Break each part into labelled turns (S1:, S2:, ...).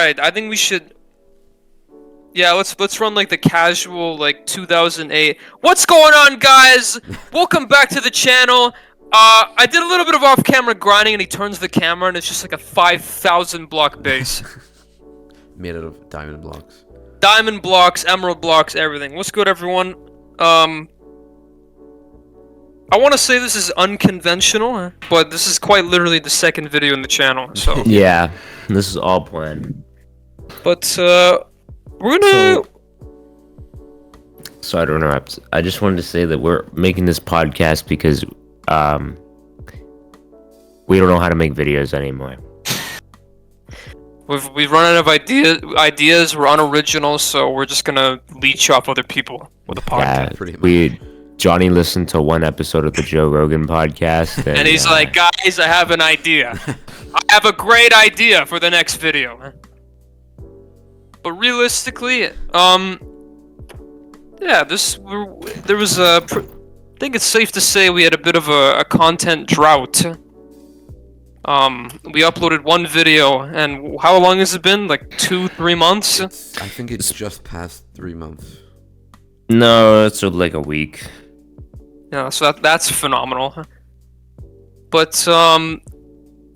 S1: right, I think we should. Yeah, let's run like the casual like 2008. What's going on, guys? Welcome back to the channel. I did a little bit of off-camera grinding, and he turns the camera, and it's just like a 5,000 block base.
S2: Made out of diamond blocks.
S1: Diamond blocks, emerald blocks, everything. What's good, everyone? I want to say this is unconventional, but this is quite literally the second video in the channel. So
S3: yeah, this is all planned.
S1: But we're gonna.
S3: Sorry to interrupt. I just wanted to say that we're making this podcast because we don't know how to make videos anymore.
S1: We've run out of ideas. We're unoriginal, so we're just gonna leech off other people with a podcast.
S3: Yeah, Johnny listened to one episode of the Joe Rogan podcast,
S1: and he's like, "Guys, I have an idea. I have a great idea for the next video." But realistically, yeah, there was a. I think it's safe to say we had a bit of a content drought. We uploaded one video, and how long has it been? Like 2-3 months?
S2: I think it's just past 3 months.
S3: No, it's like a week.
S1: Yeah, so that's phenomenal. But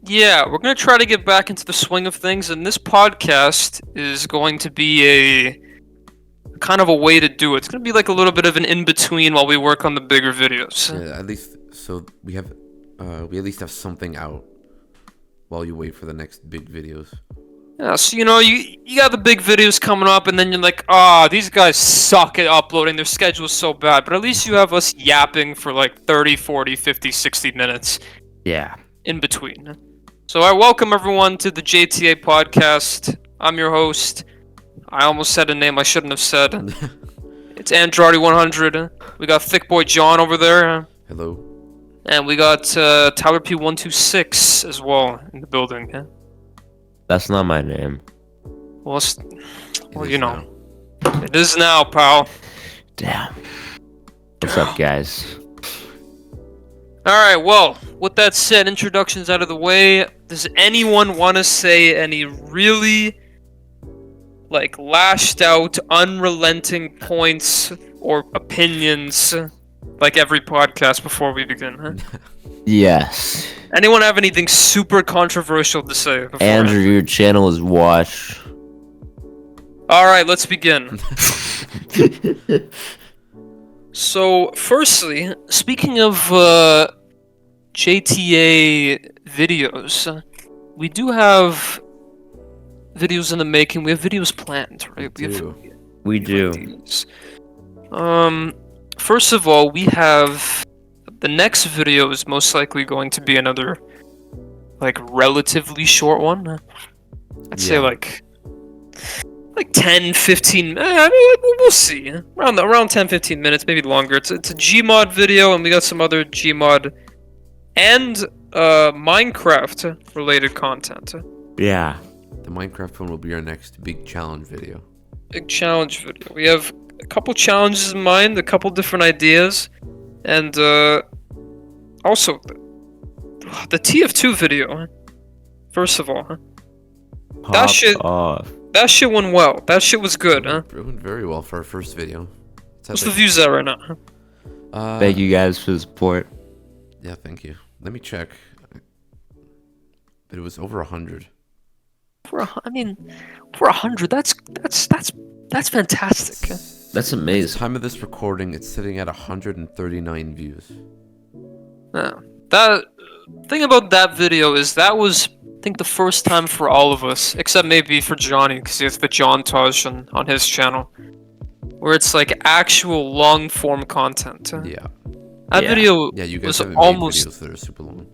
S1: yeah, we're gonna try to get back into the swing of things, and this podcast is going to be a kind of a way to do it. It's gonna be like a little bit of an in-between while we work on the bigger videos.
S2: Yeah, at least so we at least have something out while you wait for the next big videos.
S1: Yeah, so you got the big videos coming up, and then you're like, these guys suck at uploading, their schedule's so bad, but at least you have us yapping for like 30, 40, 50, 60 minutes.
S3: Yeah.
S1: In between. So I welcome everyone to the JTA podcast. I'm your host. I almost said a name I shouldn't have said. It's Andrade100. We got ThiccBoiJohn over there.
S2: Hello.
S1: And we got Tyler P126 as well in the building.
S3: That's not my name.
S1: Well, you know. It is now, pal.
S3: Damn. What's up, guys?
S1: Alright, well, with that said, introductions out of the way, does anyone want to say any really, like, lashed out, unrelenting points or opinions, like every podcast before we begin, huh?
S3: Yes.
S1: Anyone have anything super controversial to say?
S3: Andrew, your channel is wash.
S1: Alright, let's begin. So, firstly, speaking of JTA videos, we do have videos in the making. We have videos planned, right?
S3: We do.
S1: First of all, we have the next video is most likely going to be another, like, relatively short one. I'd say like 10, 15, we'll see. Around 10, 15 minutes, maybe longer. It's a Gmod video, and we got some other Gmod and Minecraft related content.
S3: Yeah.
S2: The Minecraft one will be our next big challenge video.
S1: Big challenge video. We have a couple challenges in mind, a couple different ideas, and also the TF2 video. First of all, that shit went well. That shit was good, huh?
S2: It went very well for our first video.
S1: What's the views at right now?
S3: Thank you guys for the support.
S2: Yeah, thank you. Let me check. But it was over 100.
S1: For 100, that's fantastic.
S3: That's
S2: At the
S3: amazing.
S2: time of this recording, it's sitting at 139 views.
S1: That thing about that video is that was, I think, the first time for all of us, except maybe for Johnny, because he has the John Taj on his channel, where it's like actual long form content.
S2: Yeah.
S1: That video
S2: you guys
S1: was
S2: haven't
S1: almost
S2: made videos that are super long.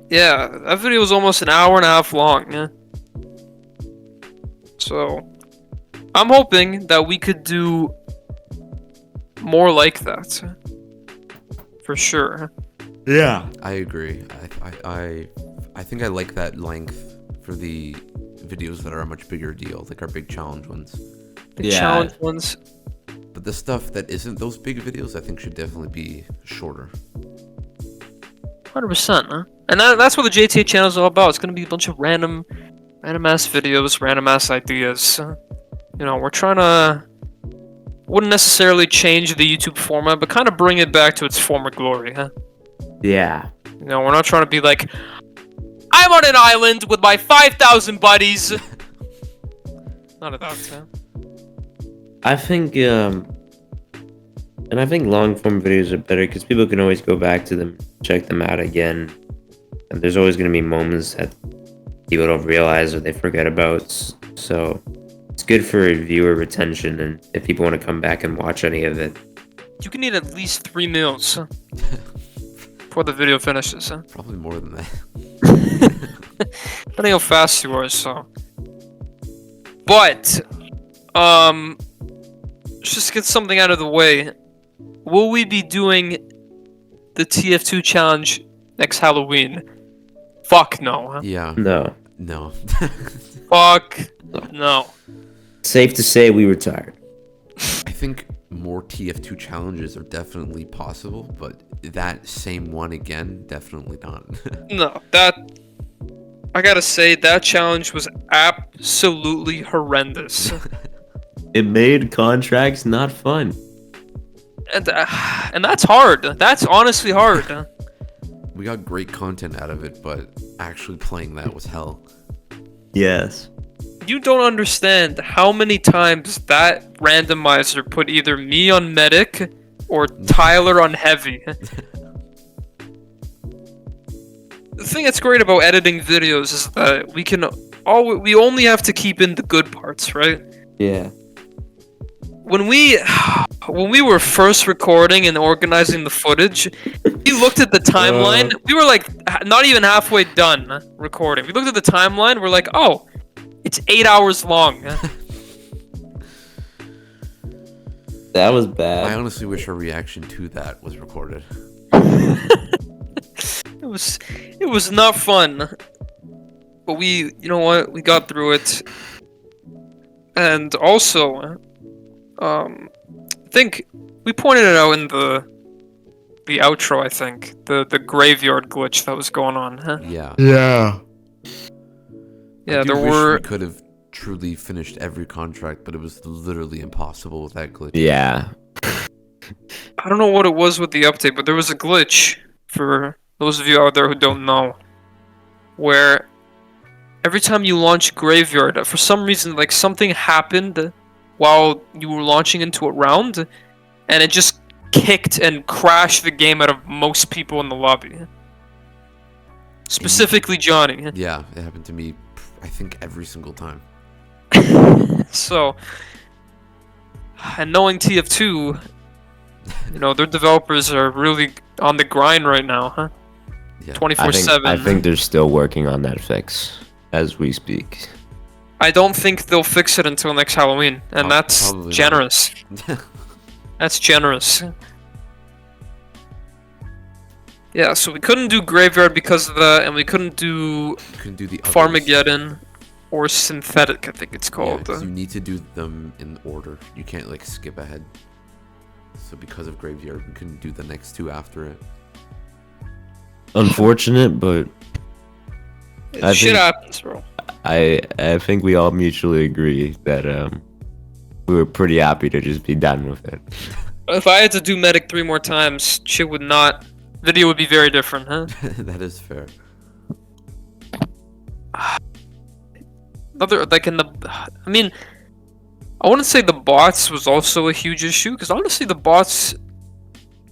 S1: Yeah, that video was almost an hour and a half long. Yeah. So I'm hoping that we could do more like that. For sure.
S3: Yeah.
S2: I agree. I think I like that length for the videos that are a much bigger deal, like our big challenge ones.
S1: The challenge ones.
S2: But the stuff that isn't those big videos, I think should definitely be shorter.
S1: 100%, huh? And that's what the JTA channel is all about. It's gonna be a bunch of random Random ass videos, random ass ideas. You know, we're trying to wouldn't necessarily change the YouTube format, but kind of bring it back to its former glory, huh?
S3: Yeah.
S1: You know, we're not trying to be like, I'm on an island with my 5,000 buddies. None of that, huh?
S3: I think and I think long form videos are better because people can always go back to them, check them out again, and there's always going to be moments that people don't realize or they forget about. So it's good for viewer retention, and if people want to come back and watch any of it.
S1: You can eat at least 3 meals before the video finishes, huh?
S2: Probably more than that.
S1: Depending how fast you are, so. But, let's just get something out of the way. Will we be doing the TF2 challenge next Halloween? Fuck no, huh?
S2: Yeah.
S3: No.
S2: No.
S1: Fuck no.
S3: Safe to say we retired.
S2: I think more TF2 challenges are definitely possible, but that same one again, definitely not.
S1: No, that... I gotta say, that challenge was absolutely horrendous.
S3: It made contracts not fun.
S1: And that's hard. That's honestly hard.
S2: We got great content out of it, but actually playing that was hell.
S3: Yes.
S1: You don't understand how many times that randomizer put either me on medic or Tyler on heavy. The thing that's great about editing videos is that we only have to keep in the good parts, right?
S3: Yeah.
S1: When we were first recording and organizing the footage, we looked at the timeline. We were like not even halfway done recording. We looked at the timeline. We're like, oh, it's 8 hours long.
S3: That was bad.
S2: I honestly wish our reaction to that was recorded.
S1: It was not fun. But you know what? We got through it. And also, I think we pointed it out in the outro, I think. The graveyard glitch that was going on, huh?
S2: Yeah.
S3: Yeah.
S1: Yeah, there
S2: wish
S1: were...
S2: we could have truly finished every contract, but it was literally impossible with that glitch.
S3: Yeah.
S1: I don't know what it was with the update, but there was a glitch, for those of you out there who don't know, where every time you launch Graveyard, for some reason, like, something happened while you were launching into a round, and it just kicked and crashed the game out of most people in the lobby. Specifically Johnny.
S2: Yeah, it happened to me, I think, every single time.
S1: So, and knowing TF2, you know, their developers are really on the grind right now, huh?
S2: Yeah.
S1: 24/7.
S3: I think they're still working on that fix as we speak.
S1: I don't think they'll fix it until next Halloween, and that's
S2: Probably
S1: generous. That's generous. Yeah, so we couldn't do Graveyard because of that, and we couldn't do
S2: the others.
S1: Farmageddon or Synthetic, I think it's
S2: Yeah,
S1: called.
S2: 'cause you need to do them in order. You can't, like, skip ahead. So because of Graveyard, we couldn't do the next two after it.
S3: Unfortunate, but I
S1: Shit
S3: think-
S1: happens, bro.
S3: I think we all mutually agree that we were pretty happy to just be done with it.
S1: If I had to do Medic 3 more times, shit would not... Video would be very different, huh?
S2: That is fair.
S1: I mean, I wouldn't say the bots was also a huge issue, because honestly the bots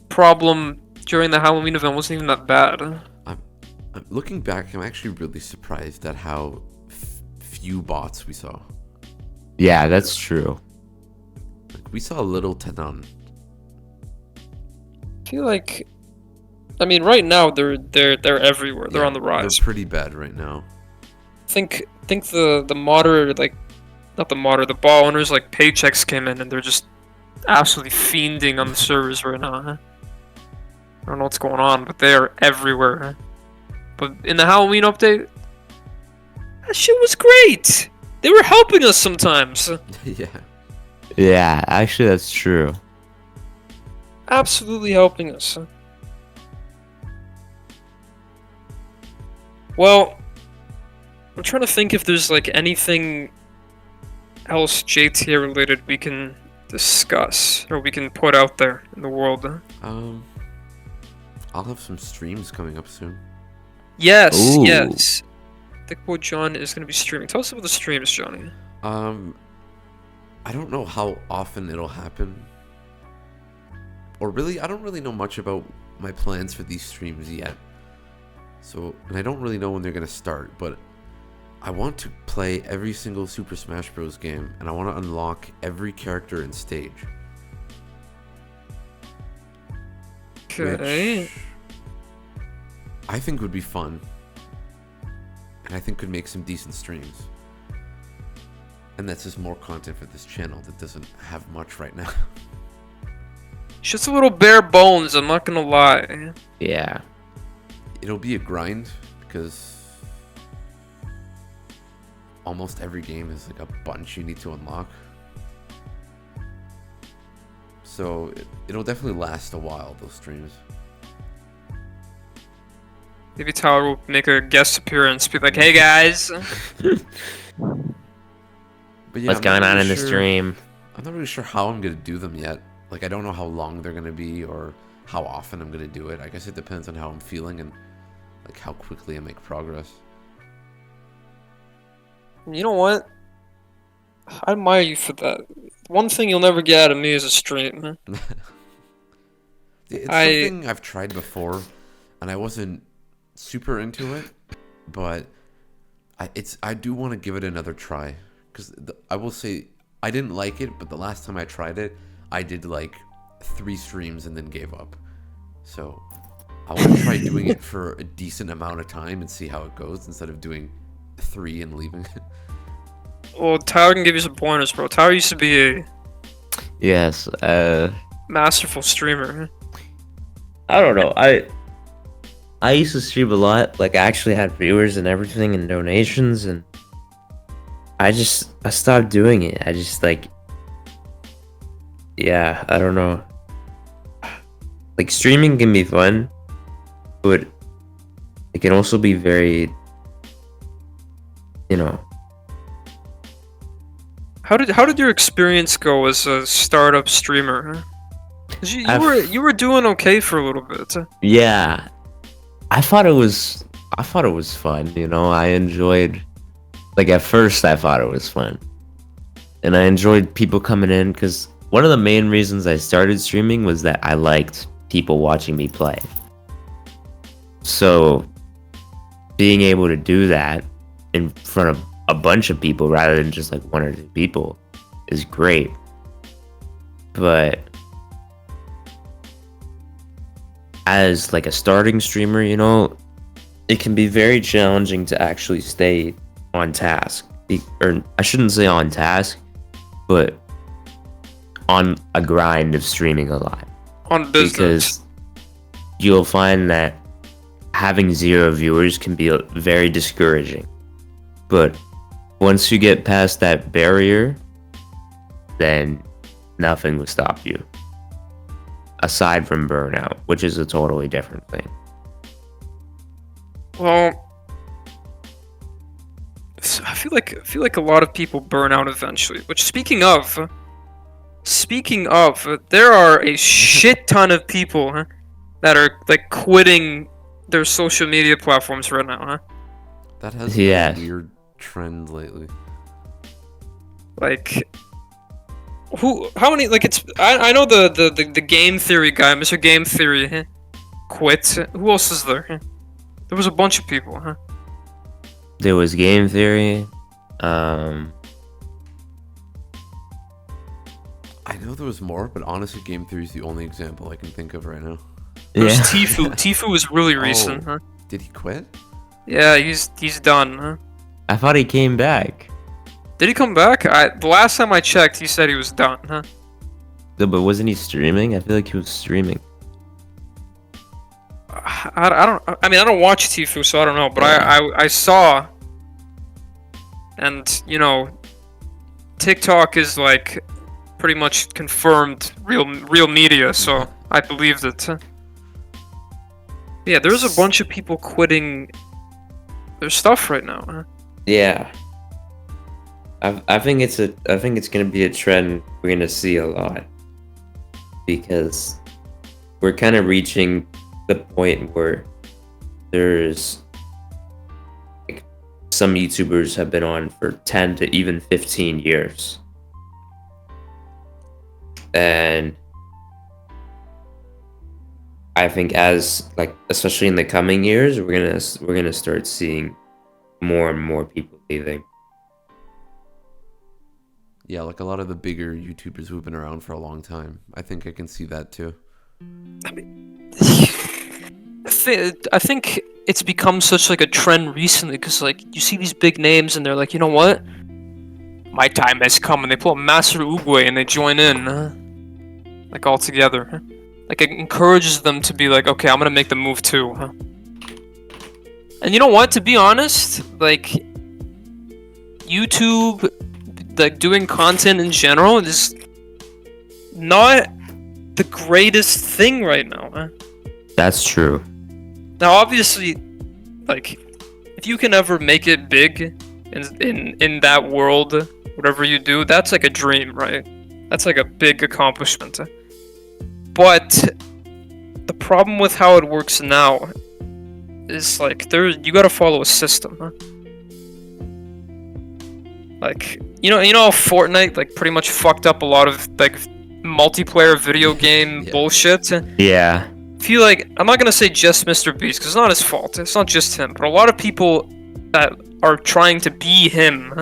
S1: problem during the Halloween event wasn't even that bad.
S2: Looking back, I'm actually really surprised at how few bots we saw.
S3: Yeah, that's true.
S2: Like, we saw little to none.
S1: I feel like... I mean, right now they're everywhere. They're on the rise.
S2: They're pretty bad right now.
S1: Think the modder, like, not the modder, the ball owners, like, paychecks came in and they're just absolutely fiending on the servers right now, huh? I don't know what's going on, but they are everywhere, huh? But in the Halloween update, that shit was great! They were helping us sometimes!
S2: Yeah.
S3: Yeah, actually that's true.
S1: Absolutely helping us. Well, I'm trying to think if there's like anything else JTA related we can discuss or we can put out there in the world.
S2: I'll have some streams coming up soon.
S1: Yes,
S3: Ooh.
S1: yes. ThiccBoiJohn is going to be streaming. Tell us about the streams, Johnny.
S2: I don't know how often it'll happen. Or really, I don't really know much about my plans for these streams yet. So, and I don't really know when they're going to start, but I want to play every single Super Smash Bros. Game, and I want to unlock every character and stage.
S1: Okay.
S2: Which I think would be fun. And I think could make some decent streams. And that's just more content for this channel that doesn't have much right now.
S1: It's just a little bare bones, I'm not gonna lie.
S3: Yeah.
S2: It'll be a grind because almost every game is like a bunch you need to unlock. So it'll definitely last a while, those streams.
S1: Maybe Tyler will make a guest appearance, be like, hey guys!
S2: But yeah,
S3: What's
S2: I'm not
S3: going on
S2: really
S3: in the
S2: sure-
S3: stream?
S2: I'm not really sure how I'm gonna do them yet. Like, I don't know how long they're gonna be or how often I'm gonna do it. I guess it depends on how I'm feeling and like how quickly I make progress.
S1: You know what? I admire you for that. One thing you'll never get out of me is a stream, man.
S2: It's something I've tried before, and I wasn't super into it, but I do want to give it another try. Because I will say, I didn't like it, but the last time I tried it, I did like 3 streams and then gave up. So I want to try doing it for a decent amount of time and see how it goes instead of doing 3 and leaving.
S3: Oh,
S1: Well, Tyler can give you some pointers, bro. Tyler used to be a
S3: Yes.
S1: masterful streamer.
S3: I don't know. I used to stream a lot. Like, I actually had viewers and everything and donations, and I stopped doing it. I just like, yeah, I don't know. Like, streaming can be fun, but it can also be very, you know.
S1: How did your experience go as a startup streamer? Huh? 'Cause you were doing okay for a little bit.
S3: Yeah, I thought it was fun. You know, I enjoyed. Like, at first, I thought it was fun, and I enjoyed people coming in because one of the main reasons I started streaming was that I liked people watching me play. So, being able to do that in front of a bunch of people rather than just like 1 or 2 people is great. But as like a starting streamer, you know, it can be very challenging to actually stay on task. Or I shouldn't say on task, but on a grind of streaming a lot.
S1: On business.
S3: Because you'll find that having 0 viewers can be very discouraging. But once you get past that barrier, then nothing will stop you. Aside from burnout, which is a totally different thing.
S1: Well, I feel like a lot of people burn out eventually. Which, speaking of, there are a shit ton of people that are like quitting their social media platforms right now, huh?
S2: That has
S3: Yeah.
S2: been a weird trend lately.
S1: Like, how many? Like, I know the game theory guy, Mr. Game Theory, quit. Who else is there? There was a bunch of people, huh?
S3: There was Game Theory.
S2: I know there was more, but honestly, Game Theory is the only example I can think of right now.
S1: There's
S3: Yeah.
S1: Tfue. Tfue was really recent, huh?
S2: Did he quit?
S1: Yeah, he's done, huh?
S3: I thought he came back.
S1: Did he come back? The last time I checked, he said he was done, huh?
S3: No, but wasn't he streaming? I feel like he was streaming.
S1: I mean, I don't watch Tfue, so I don't know. But I saw, and you know, TikTok is like pretty much confirmed real media, so I believed it. Yeah, there's a bunch of people quitting their stuff right now. Huh?
S3: Yeah. I think it's gonna be a trend we're gonna see a lot, because we're kind of reaching the point where there's like some YouTubers have been on for 10 to even 15 years. And I think as like, especially in the coming years, we're gonna start seeing more and more people leaving.
S2: Yeah, like a lot of the bigger YouTubers who've been around for a long time. I think I can see that too.
S1: I mean, I think it's become such like a trend recently, because like you see these big names and they're like, you know what, my time has come, and they pull a Master Oogway and they join in, like all together. Like it encourages them to be like, okay, I'm gonna make the move too. And you know what? To be honest, like YouTube, like doing content in general is not the greatest thing right now.
S3: That's true.
S1: Now, obviously, like if you can ever make it big in that world, whatever you do, that's like a dream, right? That's like a big accomplishment. But the problem with how it works now is like you gotta follow a system. Like you know how Fortnite like pretty much fucked up a lot of like multiplayer video game
S2: Yeah.
S1: bullshit.
S3: Yeah.
S1: I feel like I'm not gonna say just Mr. Beast, because it's not his fault. It's not just him, but a lot of people that are trying to be him,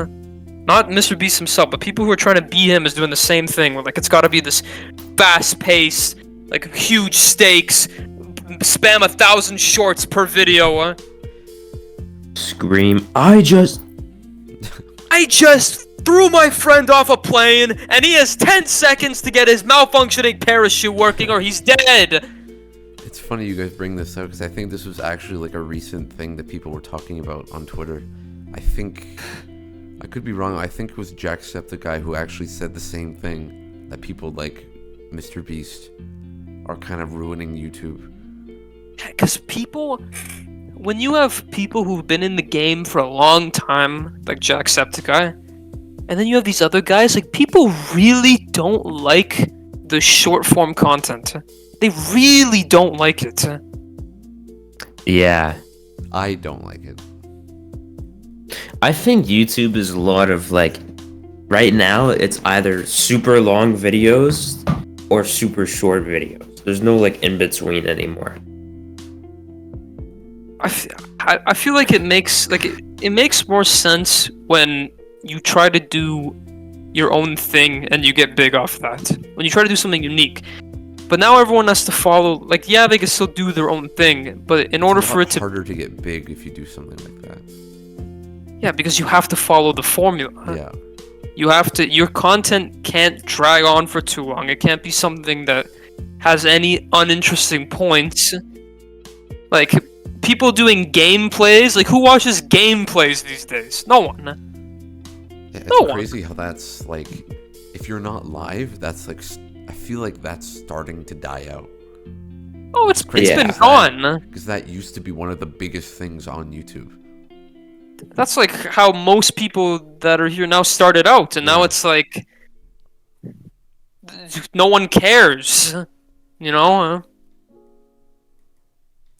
S1: not Mr. Beast himself, but people who are trying to be him is doing the same thing. Where like it's got to be this fast-paced, like huge stakes, spam 1,000 shorts per video.
S3: Scream. I just
S1: threw my friend off a plane, and he has 10 seconds to get his malfunctioning parachute working, or he's dead.
S2: It's funny you guys bring this up because I think this was actually like a recent thing that people were talking about on Twitter. I think, I could be wrong, I think it was Jacksepticeye who actually said the same thing, that people like Mr. Beast are kind of ruining YouTube.
S1: Because people, when you have people who've been in the game for a long time, like Jacksepticeye, and then you have these other guys, like people really don't like the short form content. They really don't like it.
S3: Yeah.
S2: I don't like it.
S3: I think YouTube is a lot of like, right now it's either super long videos or super short videos. There's no like in between anymore.
S1: I feel like it makes it makes more sense when you try to do your own thing and you get big off that. When you try to do something unique. But now everyone has to follow, like, yeah, they can still do their own thing, but in order for it to...
S2: It's harder to get big if you do something like that.
S1: Yeah, because you have to follow the formula.
S2: Yeah.
S1: You have to... Your content can't drag on for too long. It can't be something that has any uninteresting points. Like, people doing gameplays, like, who watches gameplays these days? No one.
S2: Yeah, it's
S1: No
S2: crazy how that's, like, if you're not live, that's, like... I feel like that's starting to die out.
S1: Oh, it's
S3: Yeah.
S1: been gone.
S2: Because that used to be one of the biggest things on YouTube.
S1: That's like how most people that are here now started out, and now
S2: Yeah.
S1: it's like no one cares. You know?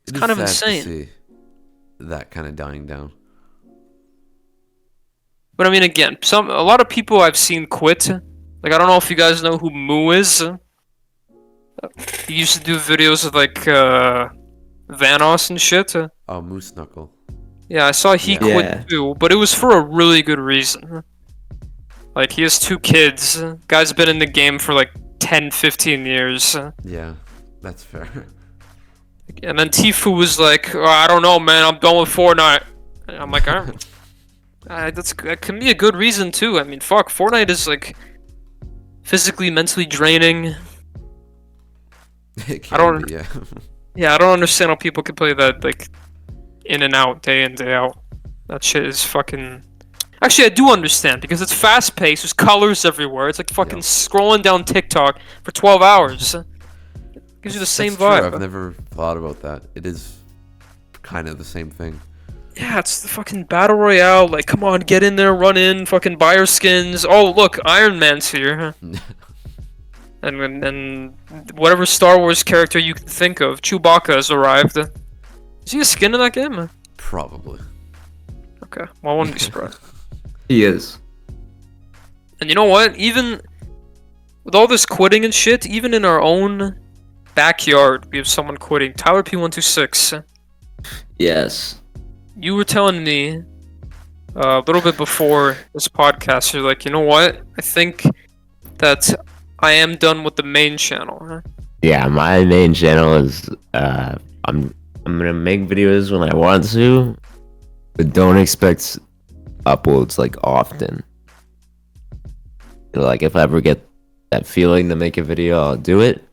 S2: It's
S1: kind of
S2: sad
S1: insane.
S2: to see that kind of dying down.
S1: But I mean, again, a lot of people I've seen quit. Like, I don't know if you guys know who Moo is. He used to do videos with like Vanoss and shit.
S2: Oh, Moose Knuckle.
S1: Yeah, I saw he
S2: Yeah.
S1: quit
S3: Yeah.
S1: too, but it was for a really good reason. Like, he has 2 kids. Guy's been in the game for like 10, 15 years.
S2: Yeah, that's fair.
S1: And then Tfue was like, oh, I don't know, man, I'm done with Fortnite. And I'm like, alright. That can be a good reason too. I mean, fuck, Fortnite is like physically, mentally draining.
S2: It
S1: I don't-
S2: can be, yeah.
S1: Yeah, I don't understand how people can play that like in and out, day in, day out. That shit is fucking... Actually, I do understand, because it's fast-paced, there's colors everywhere. It's like fucking
S2: Yep.
S1: scrolling down TikTok for 12 hours. Gives you the same
S2: That's true,
S1: vibe.
S2: I've never thought about that. It is kind of the same thing.
S1: Yeah, it's the fucking battle royale. Like, come on, get in there, run in, fucking buy our skins. Oh, look, Iron Man's here. And whatever Star Wars character you can think of, Chewbacca has arrived. Is he a skin in that game?
S2: Probably.
S1: Okay, well, I wouldn't be surprised.
S3: He is.
S1: And you know what? Even with all this quitting and shit, even in our own backyard, we have someone quitting. Tyler P126.
S3: Yes.
S1: You were telling me a little bit before this podcast, you're like, you know what? I think that I am done with the main channel. Huh?
S3: Yeah, my main channel is I'm gonna make videos when I want to, but don't expect uploads like often. You know, like if I ever get that feeling to make a video, I'll do it.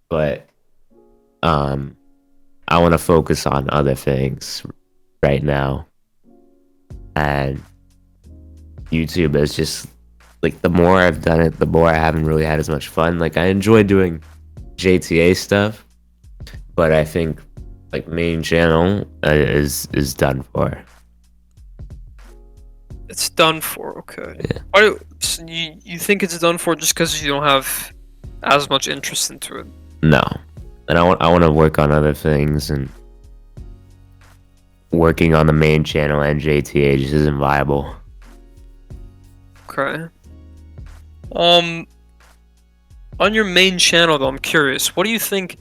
S3: But I want to focus on other things right now. And YouTube is just like, the more I've done it, the more I haven't really had as much fun. Like, I enjoy doing JTA stuff, but I think like main channel is done for.
S1: It's done for, okay.
S3: Yeah.
S1: Why, so you think it's done for just because you don't have as much interest into it?
S3: No, and I want to work on other things, and working on the main channel and JTA just isn't viable.
S1: Okay. On your main channel though, I'm curious. What do you think?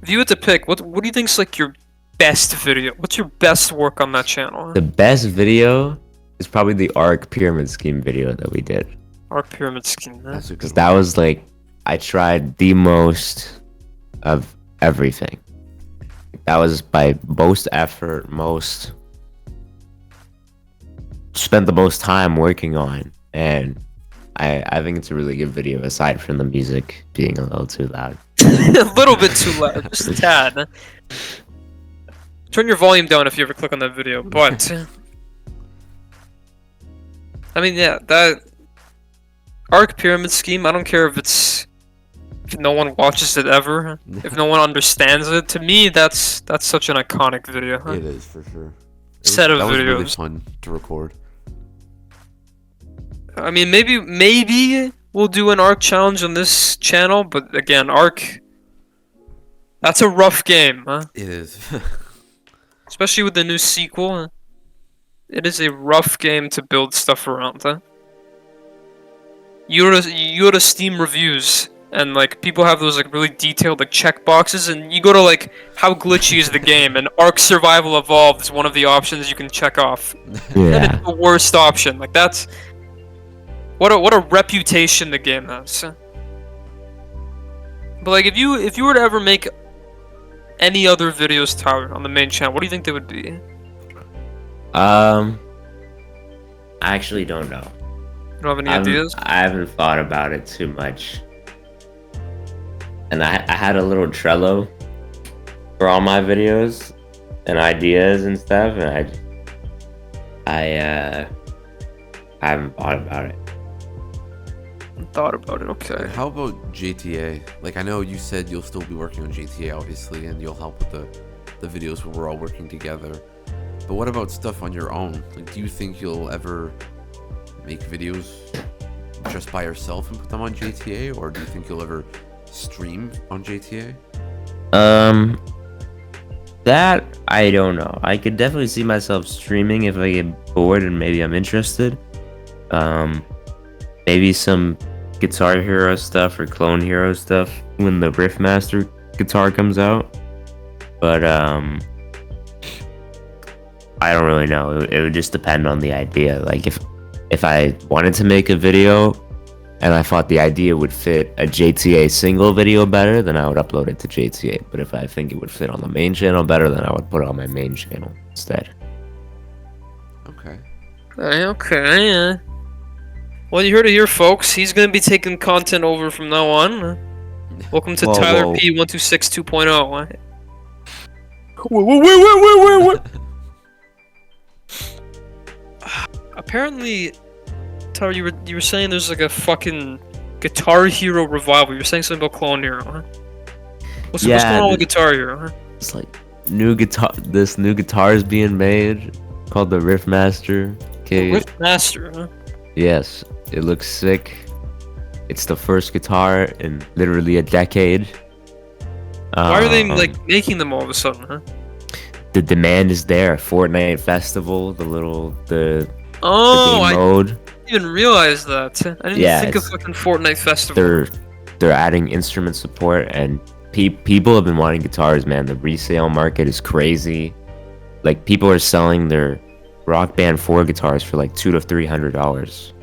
S1: If you had to pick, what do you think's like your best video? What's your best work on that channel?
S3: The best video is probably the Arc Pyramid Scheme video that we did.
S1: Our pyramid scheme. Huh?
S2: That's a good
S3: Because
S2: one.
S3: that was like, I tried the most of everything. That was by most effort, spent the most time working on, and I think it's a really good video aside from the music being a little too loud.
S1: A little bit too loud, just a tad. Turn your volume down if you ever click on that video, but I mean, yeah, that Arc Pyramid Scheme, I don't care if no one watches it ever, if no one understands it. To me, that's such an iconic video. Huh?
S2: It is, for sure.
S1: Set of
S2: that was really
S1: videos.
S2: fun to record.
S1: I mean, maybe we'll do an Arc challenge on this channel, but again, Arc, that's a rough game, huh?
S2: It is.
S1: Especially with the new sequel. It is a rough game to build stuff around, huh? You go to Steam reviews, and like people have those like really detailed like checkboxes, and you go to like how glitchy is the game, and Arc Survival Evolved is one of the options you can check off. And
S3: Yeah.
S1: it's the worst option. Like that's what a reputation the game has. But like if you were to ever make any other videos, Tyler, on the main channel, what do you think they would be?
S3: I actually don't know.
S1: You don't have any ideas?
S3: I haven't thought about it too much. And I had a little Trello for all my videos and ideas and stuff, and I haven't thought about it.
S1: Thought about it, okay.
S2: How about JTA? Like, I know you said you'll still be working on JTA, obviously, and you'll help with the videos where we're all working together. But what about stuff on your own? Like, do you think you'll ever make videos just by yourself and put them on JTA, or do you think you'll ever stream on JTA?
S3: That I don't know. I could definitely see myself streaming if I get bored and maybe I'm interested. Maybe some Guitar Hero stuff or Clone Hero stuff when the Riffmaster guitar comes out. But I don't really know. It would just depend on the idea. Like if I wanted to make a video and I thought the idea would fit a JTA single video better, then I would upload it to JTA. But if I think it would fit on the main channel better, then I would put it on my main channel instead.
S2: Okay.
S1: Okay, yeah. Well, you heard it here, folks. He's gonna be taking content over from now on. Welcome to
S3: Whoa,
S1: Tyler
S3: whoa.
S1: P126 2.0. Wait. Apparently, Tyler, you were saying there's like a fucking Guitar Hero revival. You were saying something about Clone Hero, huh? What's going on with Guitar Hero, huh?
S3: It's like new guitar. This new guitar is being made. called the Riffmaster. Okay.
S1: Rift Master, huh?
S3: Yes, it looks sick. It's the first guitar in literally a decade.
S1: Why are they like making them all of a sudden, huh?
S3: The demand is there. Fortnite Festival, the
S1: Oh,
S3: game
S1: I
S3: mode.
S1: didn't even realize that. I didn't
S3: Yeah,
S1: think of
S3: it's-
S1: fucking Fortnite Festival.
S3: They're adding instrument support, and people have been wanting guitars, man. The resale market is crazy. Like, people are selling their Rock Band 4 guitars for like $200 to $300.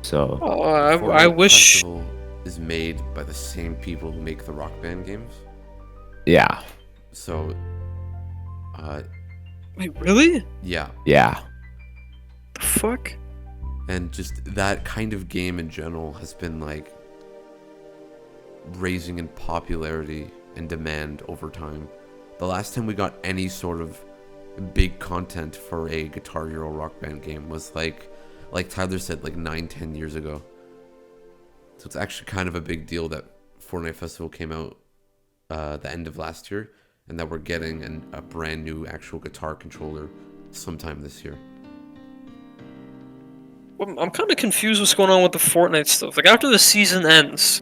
S3: So
S1: Oh, I
S2: Fortnite
S1: wish.
S2: Festival is made by the same people who make the Rock Band games.
S3: yeah,
S2: So,
S1: Wait, really?
S2: yeah.
S1: The fuck?
S2: And just that kind of game in general has been like raising in popularity and demand over time. The last time we got any sort of big content for a Guitar Hero Rock Band game was like Tyler said, like 9-10 years ago. So it's actually kind of a big deal that Fortnite Festival came out the end of last year, and that we're getting a brand new actual guitar controller sometime this year.
S1: Well, I'm kind of confused what's going on with the Fortnite stuff. Like, after the season ends,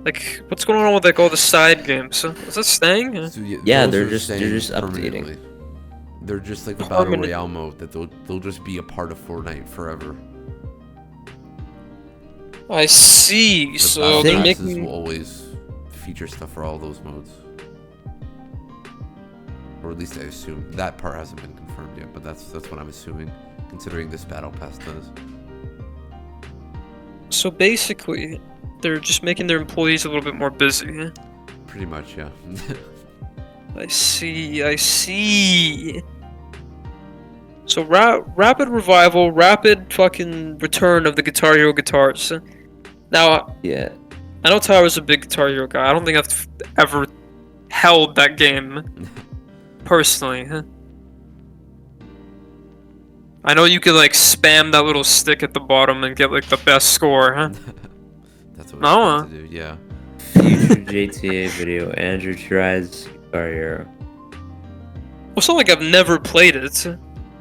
S1: like, what's going on with like all the side games? Is that staying?
S2: So,
S3: Yeah,
S2: those
S3: they're
S2: are
S3: just
S2: staying
S3: updating.
S2: permanently. They're just like the Battle
S1: Permanent.
S2: Royale mode that they'll just be a part of Fortnite forever.
S1: I see.
S2: The
S1: So
S2: battle
S1: they're
S2: passes
S1: making.
S2: will always feature stuff for all those modes. Or at least I assume. That part hasn't been confirmed yet, but that's what I'm assuming, considering this battle pass does.
S1: So basically, they're just making their employees a little bit more busy.
S2: Pretty much, yeah.
S1: I see. So rapid revival, rapid fucking return of the Guitar Hero guitars. Now,
S3: yeah.
S1: I know Tyler's a big Guitar Hero guy. I don't think I've ever held that game personally. I know you could like spam that little stick at the bottom and get like the best score.
S2: That's what
S1: No,
S2: we're supposed to do, yeah.
S3: Future JTA video. Andrew tries Guitar Hero.
S1: Well, it's not like I've never played it.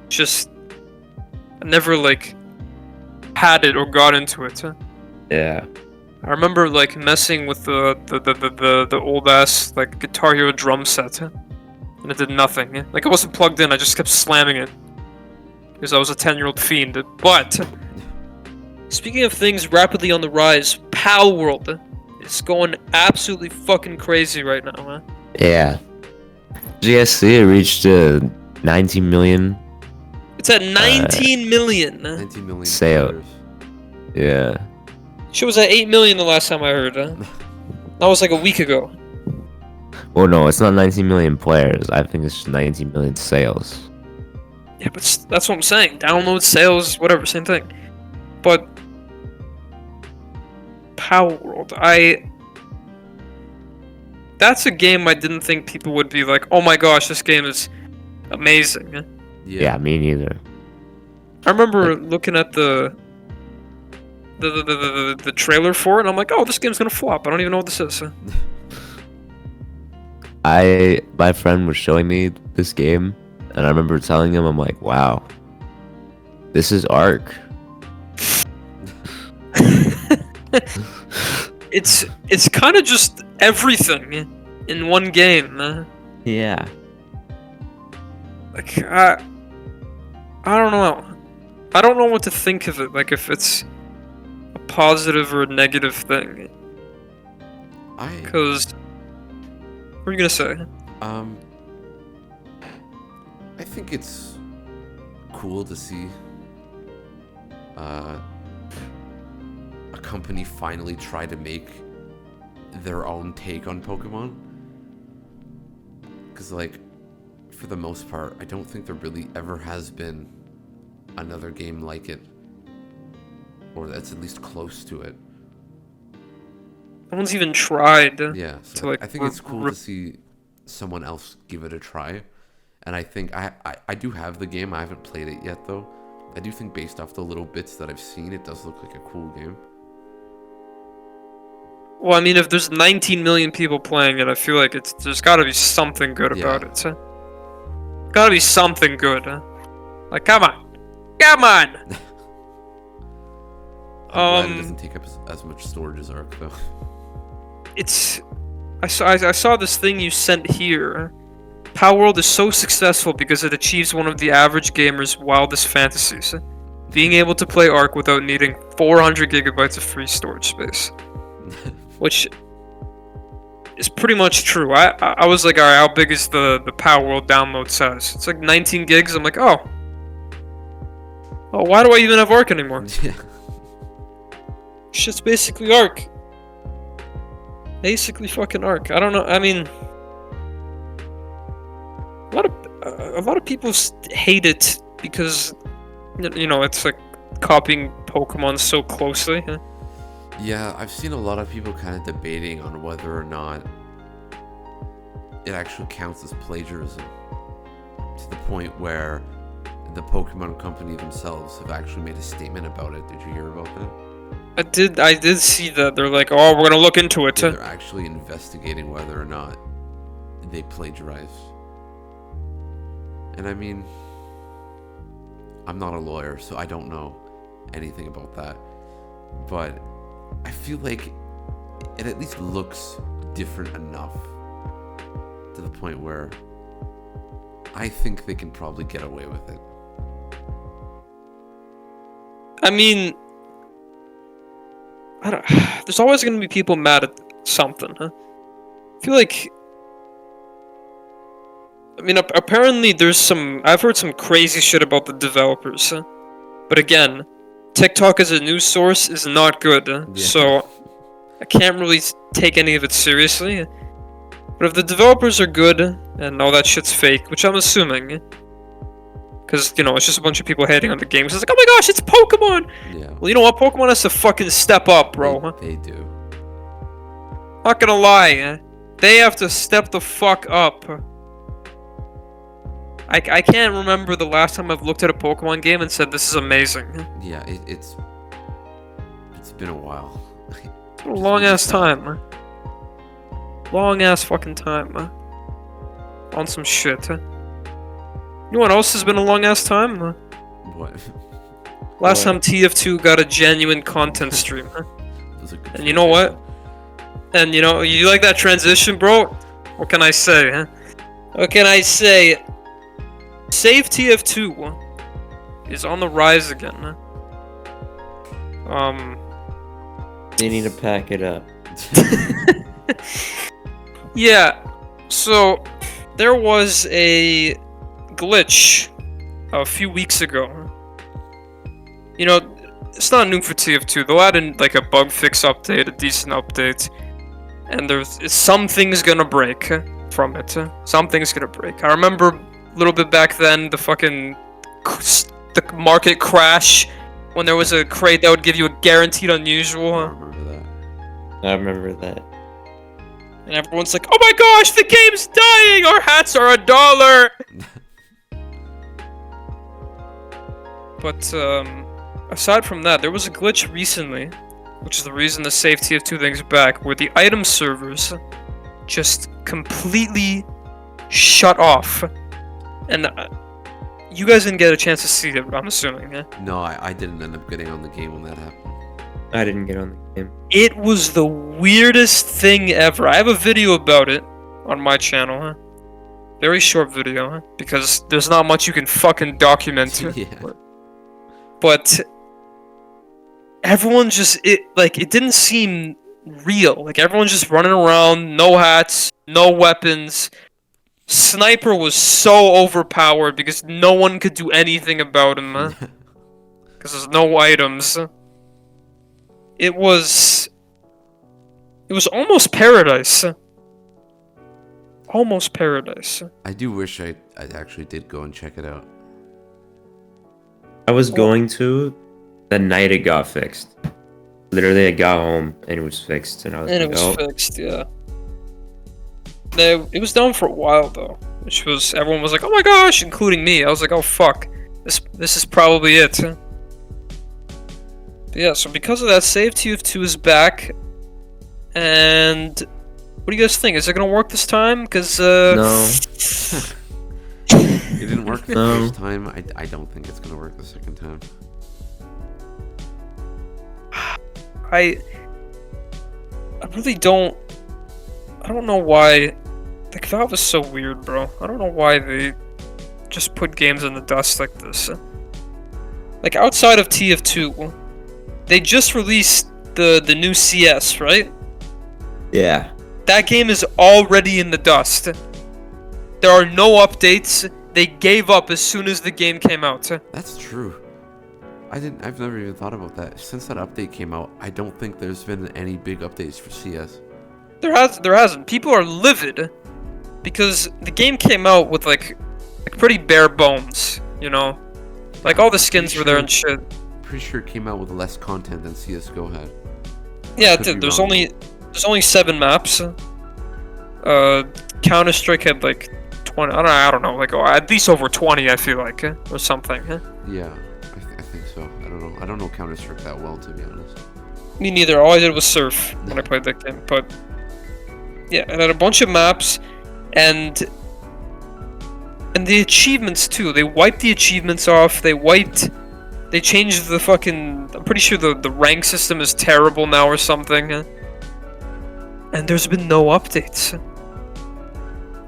S1: Just I never like had it or got into it.
S3: Yeah.
S1: I remember like messing with the old ass like Guitar Hero drum set, and it did nothing. Like, it wasn't plugged in. I just kept slamming it because I was a 10-year-old fiend. But speaking of things rapidly on the rise, Pal World is going absolutely fucking crazy right now, man.
S3: Yeah. GSC reached 19 million.
S1: It's at 19 million.
S2: 19 million
S3: Sale.
S2: players.
S3: Yeah.
S1: She was at 8 million the last time I heard. That was like a week ago.
S3: Well, no, it's not 19 million players. I think it's just 19 million sales.
S1: Yeah, but that's what I'm saying. Download, sales, whatever, same thing. But Power World, that's a game I didn't think people would be like, oh my gosh, this game is amazing.
S3: Yeah, me neither.
S1: I remember looking at the trailer for it, and I'm like, oh, this game's gonna flop. I don't even know what this is.
S3: My friend was showing me this game, and I remember telling him, I'm like, wow, this is Ark.
S1: It's kind of just everything in one game.
S3: Yeah.
S1: Like, I don't know. I don't know what to think of it. Like, if it's a positive or a negative thing. Because what are you gonna say?
S2: I think it's cool to see a company finally try to make their own take on Pokemon. Because, like, for the most part, I don't think there really ever has been another game like it, or that's at least close to it.
S1: No one's even tried.
S2: Yeah, so
S1: to, like,
S2: I think it's cool to see someone else give it a try. And I think I do have the game. I haven't played it yet, though. I do think based off the little bits that I've seen, it does look like a cool game.
S1: Well, I mean, if there's 19 million people playing it, I feel like there's got to be something good about it. Got to be something good. Like, come on! Come on!
S2: I'm glad it doesn't take up as much storage as Ark, though.
S1: I saw this thing you sent here. Palworld is so successful because it achieves one of the average gamer's wildest fantasies. Being able to play Ark without needing 400 gigabytes of free storage space. Which is pretty much true. I was like, alright, how big is the Palworld download size? It's like 19 gigs. I'm like, oh, why do I even have Ark anymore?
S2: Yeah.
S1: Shit's basically Ark. Basically fucking Ark. I don't know. I mean, a lot of people hate it because, you know, it's like copying Pokemon so closely. Huh?
S2: Yeah, I've seen a lot of people kind of debating on whether or not it actually counts as plagiarism, to the point where the Pokemon company themselves have actually made a statement about it. Did you hear about that?
S1: I did see that. They're like, oh, we're gonna look into it.
S2: Yeah, they're actually investigating whether or not they plagiarized. And I mean, I'm not a lawyer, so I don't know anything about that. But I feel like it at least looks different enough to the point where I think they can probably get away with it.
S1: I mean, there's always going to be people mad at something, huh? I feel like, I mean, apparently I've heard some crazy shit about the developers, huh? But again, TikTok as a news source is not good, huh?
S2: Yeah.
S1: So I can't really take any of it seriously. But if the developers are good and all that shit's fake, which I'm assuming, because, you know, it's just a bunch of people hating on the game. So it's like, oh my gosh, it's Pokemon!
S2: Yeah.
S1: Well, you know what? Pokemon has to fucking step up, bro.
S2: They do.
S1: Not gonna lie, they have to step the fuck up. I can't remember the last time I've looked at a Pokemon game and said this is amazing.
S2: Yeah, it's been a while.
S1: It's been a long ass time. Long ass fucking time. On some shit. You know what else has been a long ass time?
S2: What?
S1: Last time TF2 got a genuine content stream. And you know what? And you know, you like that transition, bro? What can I say, huh? What can I say? Save TF2 is on the rise again.
S3: They need to pack it up.
S1: Yeah, so there was a glitch a few weeks ago. You know, it's not new for TF2. They'll add in like a bug fix update, a decent update, and there's something's gonna break from it. Something's gonna break. I remember a little bit back then, the market crash when there was a crate that would give you a guaranteed unusual.
S2: I remember that.
S3: I remember that.
S1: And everyone's like, oh my gosh, the game's dying! Our hats are $1! But, aside from that, there was a glitch recently, which is the reason the Save TF2 thing's back, where the item servers just completely shut off. And you guys didn't get a chance to see it, I'm assuming, yeah?
S2: No, I didn't end up getting on the game when that happened.
S3: I didn't get on the game.
S1: It was the weirdest thing ever. I have a video about it on my channel, huh? Very short video, huh? Because there's not much you can fucking document.
S2: Yeah.
S1: But everyone just, it didn't seem real. Like, everyone's just running around, no hats, no weapons. Sniper was so overpowered because no one could do anything about him, huh? Because there's no items. It was almost paradise. Almost paradise.
S2: I do wish I actually did go and check it out.
S3: I was going to the night it got fixed. Literally, I got home and it was fixed, and I was
S1: And
S3: like,
S1: it was
S3: oh.
S1: fixed, yeah. It was down for a while though, which was everyone was like, "Oh my gosh," including me. I was like, "Oh fuck, this is probably it." But yeah, so because of that, Save TF2 is back, and what do you guys think? Is it gonna work this time? Because
S3: No.
S2: It didn't work the first time, I don't think it's gonna work the second time.
S1: I really don't. I don't know why. Like, Valve is so weird, bro. I don't know why they just put games in the dust like this. Like, outside of TF2, they just released the new CS, right?
S3: Yeah.
S1: That game is already in the dust. There are no updates. They gave up as soon as the game came out.
S2: That's true. I've never even thought about that. Since that update came out, I don't think there's been any big updates for CS.
S1: There hasn't. People are livid because the game came out with like pretty bare bones, you know? Like, all the skins were there and shit.
S2: Pretty sure it came out with less content than CS:GO had.
S1: Yeah, it did. There's only 7 maps. Counter-Strike had like 20. I don't know, like at least over 20. I feel like, or something.
S2: Yeah, I think so. I don't know Counter-Strike that well, to be honest.
S1: Me neither. All I did was surf when I played that game. But yeah, it had a bunch of maps, and the achievements too. They wiped the achievements off. They changed the fucking. I'm pretty sure the rank system is terrible now or something. And there's been no updates.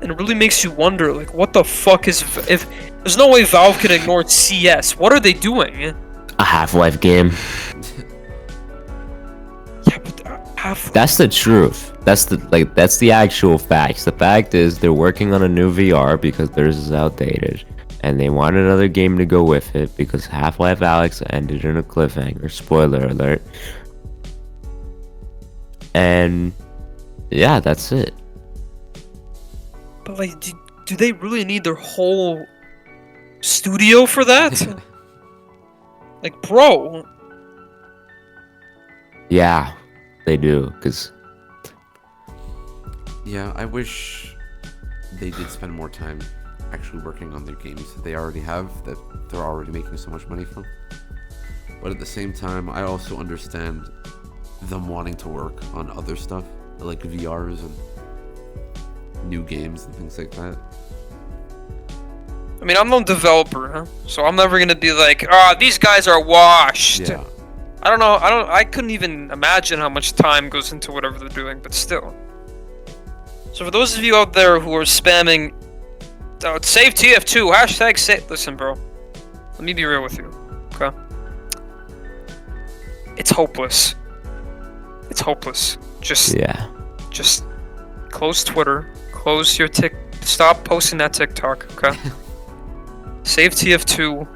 S1: And it really makes you wonder, like, what the fuck is... If there's no way Valve can ignore CS, what are they doing?
S3: A Half-Life game.
S1: Yeah, but Half-Life...
S3: That's the truth. That's the actual facts. The fact is they're working on a new VR because theirs is outdated. And they want another game to go with it because Half-Life Alyx ended in a cliffhanger. Spoiler alert. And... yeah, that's it.
S1: But, like, do they really need their whole studio for that? Like, bro.
S3: Yeah, they do, because...
S2: yeah, I wish they did spend more time actually working on their games that they already have, that they're already making so much money from. But at the same time, I also understand them wanting to work on other stuff, like VRs and new games and things like that.
S1: I mean, I'm no developer, so I'm never gonna be like, these guys are washed.
S2: Yeah.
S1: I don't know. I couldn't even imagine how much time goes into whatever they're doing, but still. So for those of you out there who are spamming, save TF2 hashtag save. Listen, bro. Let me be real with you, okay? It's hopeless. It's hopeless. Just close Twitter. Close your Stop posting that TikTok, okay? Save TF2.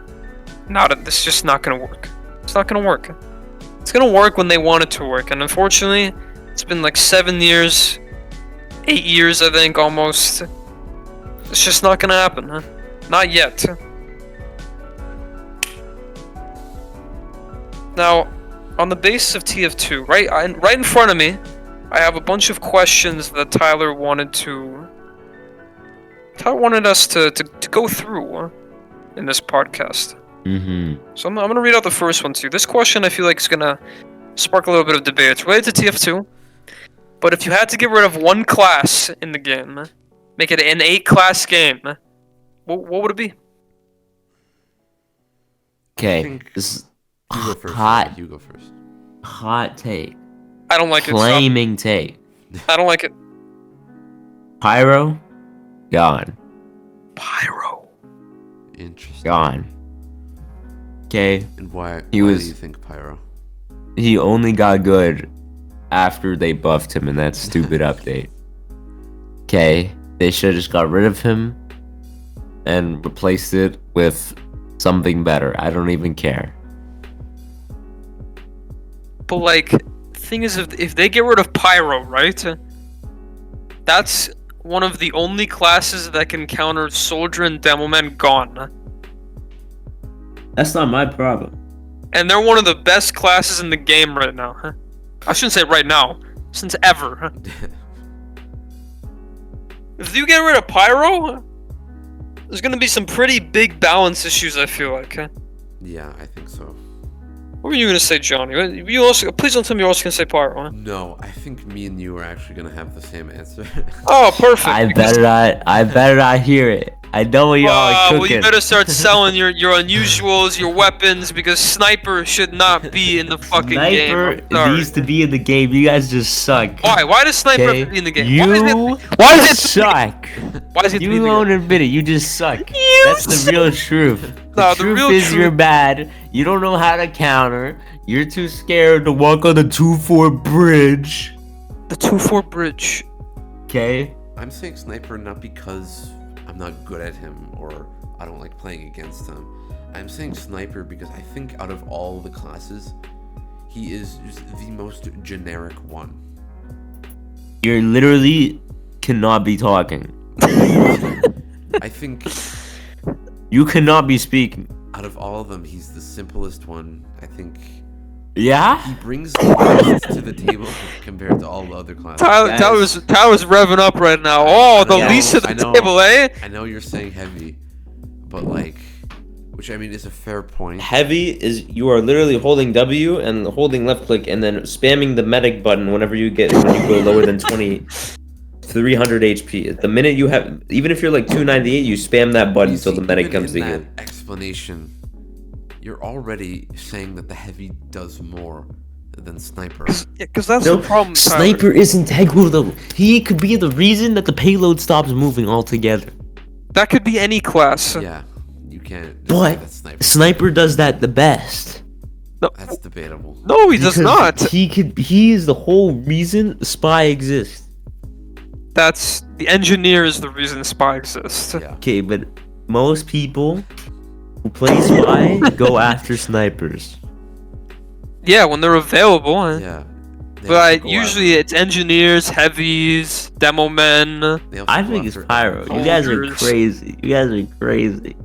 S1: This is just not gonna work. It's not gonna work. It's gonna work when they want it to work, and unfortunately, it's been like 7 years, 8 years, I think, almost. It's just not gonna happen, huh? Not yet. Now, on the basis of TF2, right in front of me, I have a bunch of questions that Tyler wanted us to go through in this podcast. So I'm gonna read out the first one to you. This question I feel like is gonna spark a little bit of debate. It's related to TF2, but if you had to get rid of one class in the game, make it an 8-class game, what would it be?
S3: Okay, this is
S2: You go first.
S3: hot.
S2: You go first.
S3: Hot take.
S1: I don't like
S3: Flaming take.
S1: I don't like it.
S3: Pyro, gone.
S1: Pyro.
S2: Interesting.
S3: Gone. Okay.
S2: And why
S3: do
S2: you think Pyro?
S3: He only got good after they buffed him in that stupid update. Okay. They should have just got rid of him and replaced it with something better. I don't even care.
S1: But like, thing is, if they get rid of Pyro, right? That's one of the only classes that can counter Soldier and Demoman gone.
S3: That's not my problem.
S1: And they're one of the best classes in the game right now. Huh? I shouldn't say right now, since ever. Huh? If you get rid of Pyro, there's gonna be some pretty big balance issues, I feel like. Huh?
S2: Yeah, I think so.
S1: What were you gonna say, Johnny? You also, please don't tell me you're also gonna say Pyro. Huh?
S2: No, I think me and you are actually gonna have the same answer.
S1: Oh, perfect.
S3: I better not hear it. I know what y'all are cooking.
S1: Well, you better start selling your unusuals, your weapons, because sniper should not be in the fucking game.
S3: Sniper needs to be in the game. You guys just suck.
S1: Why? Why does sniper have to be in the game?
S3: Why does it suck?
S1: Why is it?
S3: You won't admit it. You just suck. That's the real truth.
S1: No,
S3: The truth is you're bad. You don't know how to counter. You're too scared to walk on the 2-4 bridge.
S1: The 2-4 bridge.
S3: Okay.
S2: I'm saying sniper not because I'm not good at him or I don't like playing against him. I'm saying sniper because I think out of all the classes, he is just the most generic one.
S3: You literally cannot be talking.
S2: I think
S3: you cannot be speaking.
S2: Out of all of them, he's the simplest one. I think.
S3: Yeah?
S2: He brings the most to the table compared to all the other classes.
S1: Tyler's revving up right now. Oh, the least to the table, eh?
S2: I know you're saying heavy, but like, which I mean is a fair point.
S3: Heavy is you are literally holding W and holding left click and then spamming the medic button when you go lower than 300 HP. The minute you have, even if you're like 298, you spam that button until the medic comes to you.
S2: Explanation. You're already saying that the heavy does more than sniper.
S1: Yeah, because that's the problem.
S3: Sniper is integral though. He could be the reason that the payload stops moving altogether.
S1: That could be any class.
S2: Yeah, you can't.
S3: But sniper does that the best.
S1: No,
S2: that's debatable.
S1: No, he does not.
S3: He is the whole reason Spy exists.
S1: That's the engineer is the reason Spy exists.
S2: Yeah.
S3: Okay, but most people who play Spy go after snipers.
S1: Yeah, when they're available.
S2: Yeah.
S1: But usually it's engineers, heavies, demo men.
S3: I think it's pyro. You guys are crazy. You guys are crazy.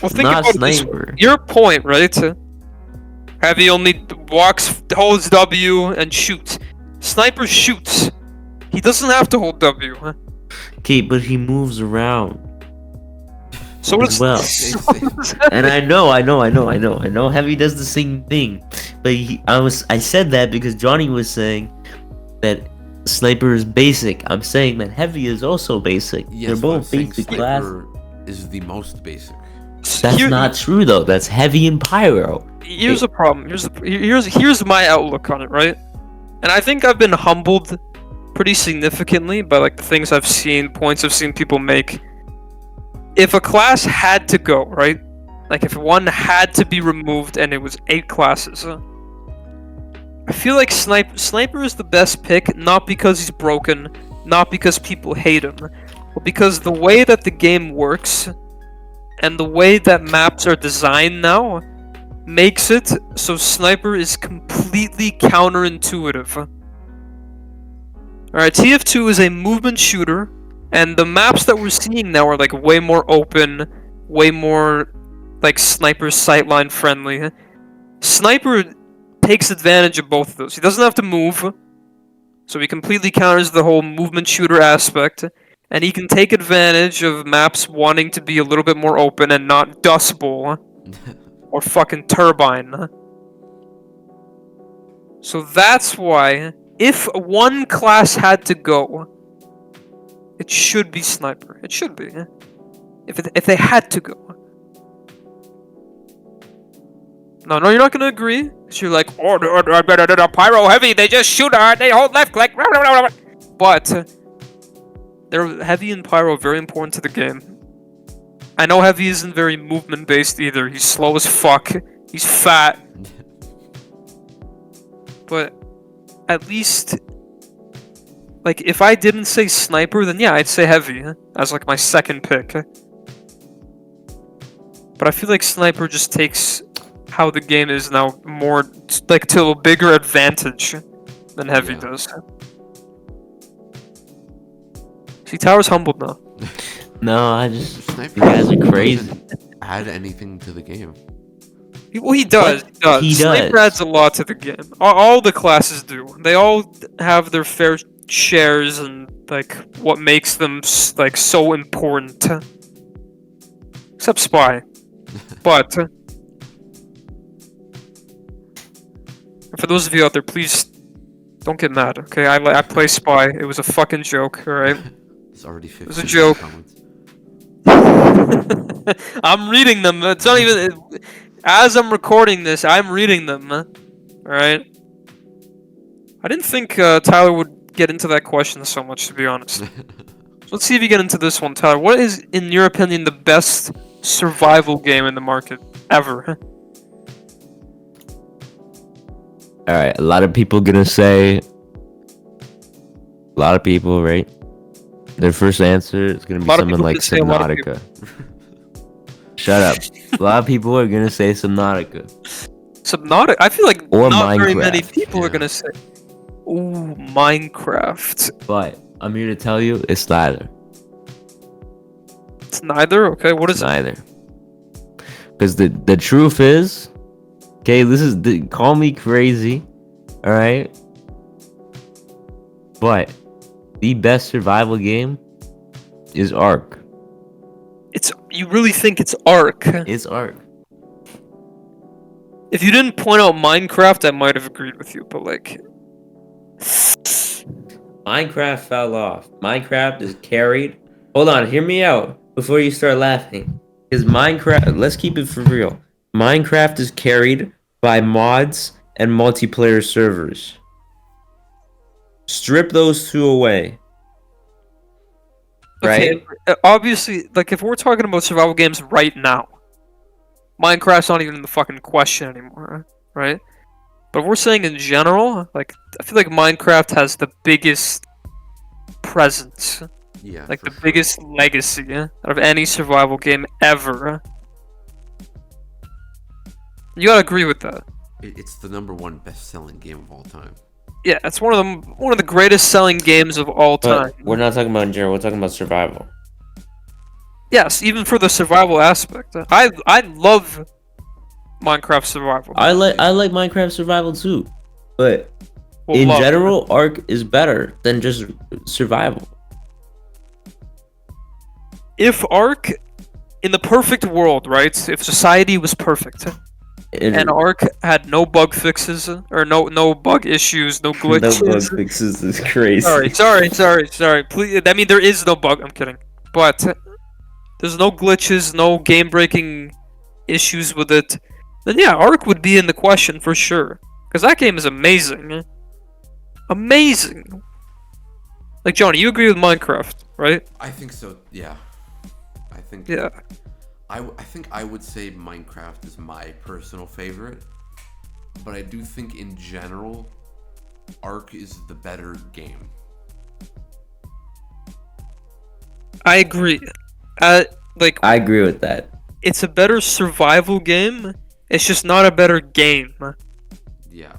S1: Well, think about sniper. Your point, right? Heavy only holds W and shoots. Sniper shoots. He doesn't have to hold W.
S3: Okay, but he moves around.
S1: So
S3: as well. And I know. Heavy does the same thing, but I said that because Johnny was saying that sniper is basic. I'm saying that heavy is also basic.
S2: Yes,
S3: they're both basic classes.
S2: Is the most basic.
S3: That's not true though. That's heavy and pyro.
S1: Here's the problem. Here's my outlook on it, right? And I think I've been humbled pretty significantly by like the things I've seen, points I've seen people make. If a class had to go, right? Like if one had to be removed and it was 8 classes, I feel like Sniper is the best pick, not because he's broken, not because people hate him, but because the way that the game works and the way that maps are designed now makes it so Sniper is completely counterintuitive. Alright, TF2 is a movement shooter, and the maps that we're seeing now are like way more open, way more like Sniper sightline friendly. Sniper takes advantage of both of those. He doesn't have to move, so he completely counters the whole movement shooter aspect, and he can take advantage of maps wanting to be a little bit more open and not Dust Bowl or fucking Turbine. So that's why, if one class had to go, it should be Sniper. It should be. If they had to go. No, you're not gonna agree. Cause you're like, Pyro Heavy, they just shoot hard, they hold left click. But they're Heavy and Pyro are very important to the game. I know Heavy isn't very movement based either. He's slow as fuck. He's fat. But at least, like, if I didn't say Sniper, then yeah, I'd say Heavy as like my second pick. But I feel like Sniper just takes how the game is now more like to a bigger advantage than Heavy does. See, Tower's humbled now.
S3: No, I just you guys are crazy.
S2: Add anything to the game?
S1: Well, he does. He does. Sniper adds a lot to the game. All the classes do. They all have their fair shares and like what makes them like so important. Except Spy, but for those of you out there, please don't get mad. Okay, I play Spy. It was a fucking joke. All right.
S2: It's already 50.
S1: It was a joke. I'm reading them. It's not even. As I'm recording this, I'm reading them. Alright? I didn't think Tyler would get into that question so much, to be honest. Let's see if you get into this one, Tyler. What is, in your opinion, the best survival game in the market ever?
S3: Alright, a lot of people gonna say... A lot of people, right? Their first answer is gonna be something like Subnautica. Shut up. A lot of people are gonna say Subnautica.
S1: Subnautica? I feel like
S3: or
S1: not
S3: Minecraft.
S1: Very many people are gonna say... Ooh, Minecraft.
S3: But I'm here to tell you, it's neither.
S1: It's neither? Okay, what is
S3: neither. Because the truth is... Okay, this is... call me crazy. Alright? But... the best survival game is Ark.
S1: You really think it's Ark?
S3: It's Ark.
S1: If you didn't point out Minecraft, I might have agreed with you, but like...
S3: Minecraft fell off. Minecraft is carried... Hold on, hear me out before you start laughing. Because Minecraft... Let's keep it for real. Minecraft is carried by mods and multiplayer servers. Strip those two away. Right?
S1: Okay, obviously, like, if we're talking about survival games right now, Minecraft's not even in the fucking question anymore, right? But if we're saying in general, like, I feel like Minecraft has the biggest presence.
S2: Yeah.
S1: Like, the biggest legacy out of any survival game ever. You gotta agree with that.
S2: It's the #1 best-selling game of all time.
S1: Yeah, it's one of the greatest selling games of all time.
S3: But we're not talking about in general, we're talking about survival.
S1: Yes, even for the survival aspect. I love Minecraft survival.
S3: I like Minecraft survival too. But in general, Ark is better than just survival.
S1: If Ark, in the perfect world, right? If society was perfect, and Ark had no bug fixes or no bug issues, no glitches.
S3: No bug fixes is crazy.
S1: Sorry. Please, I mean, there is no bug. I'm kidding, but there's no glitches, no game-breaking issues with it. Then yeah, Ark would be in the question for sure, because that game is amazing. Amazing. Like, Johnny, you agree with Minecraft, right?
S2: I think so. Yeah. I think.
S1: Yeah.
S2: I think I would say Minecraft is my personal favorite, but I do think in general, Ark is the better game.
S1: I agree. I
S3: agree with that.
S1: It's a better survival game. It's just not a better game.
S2: Yeah.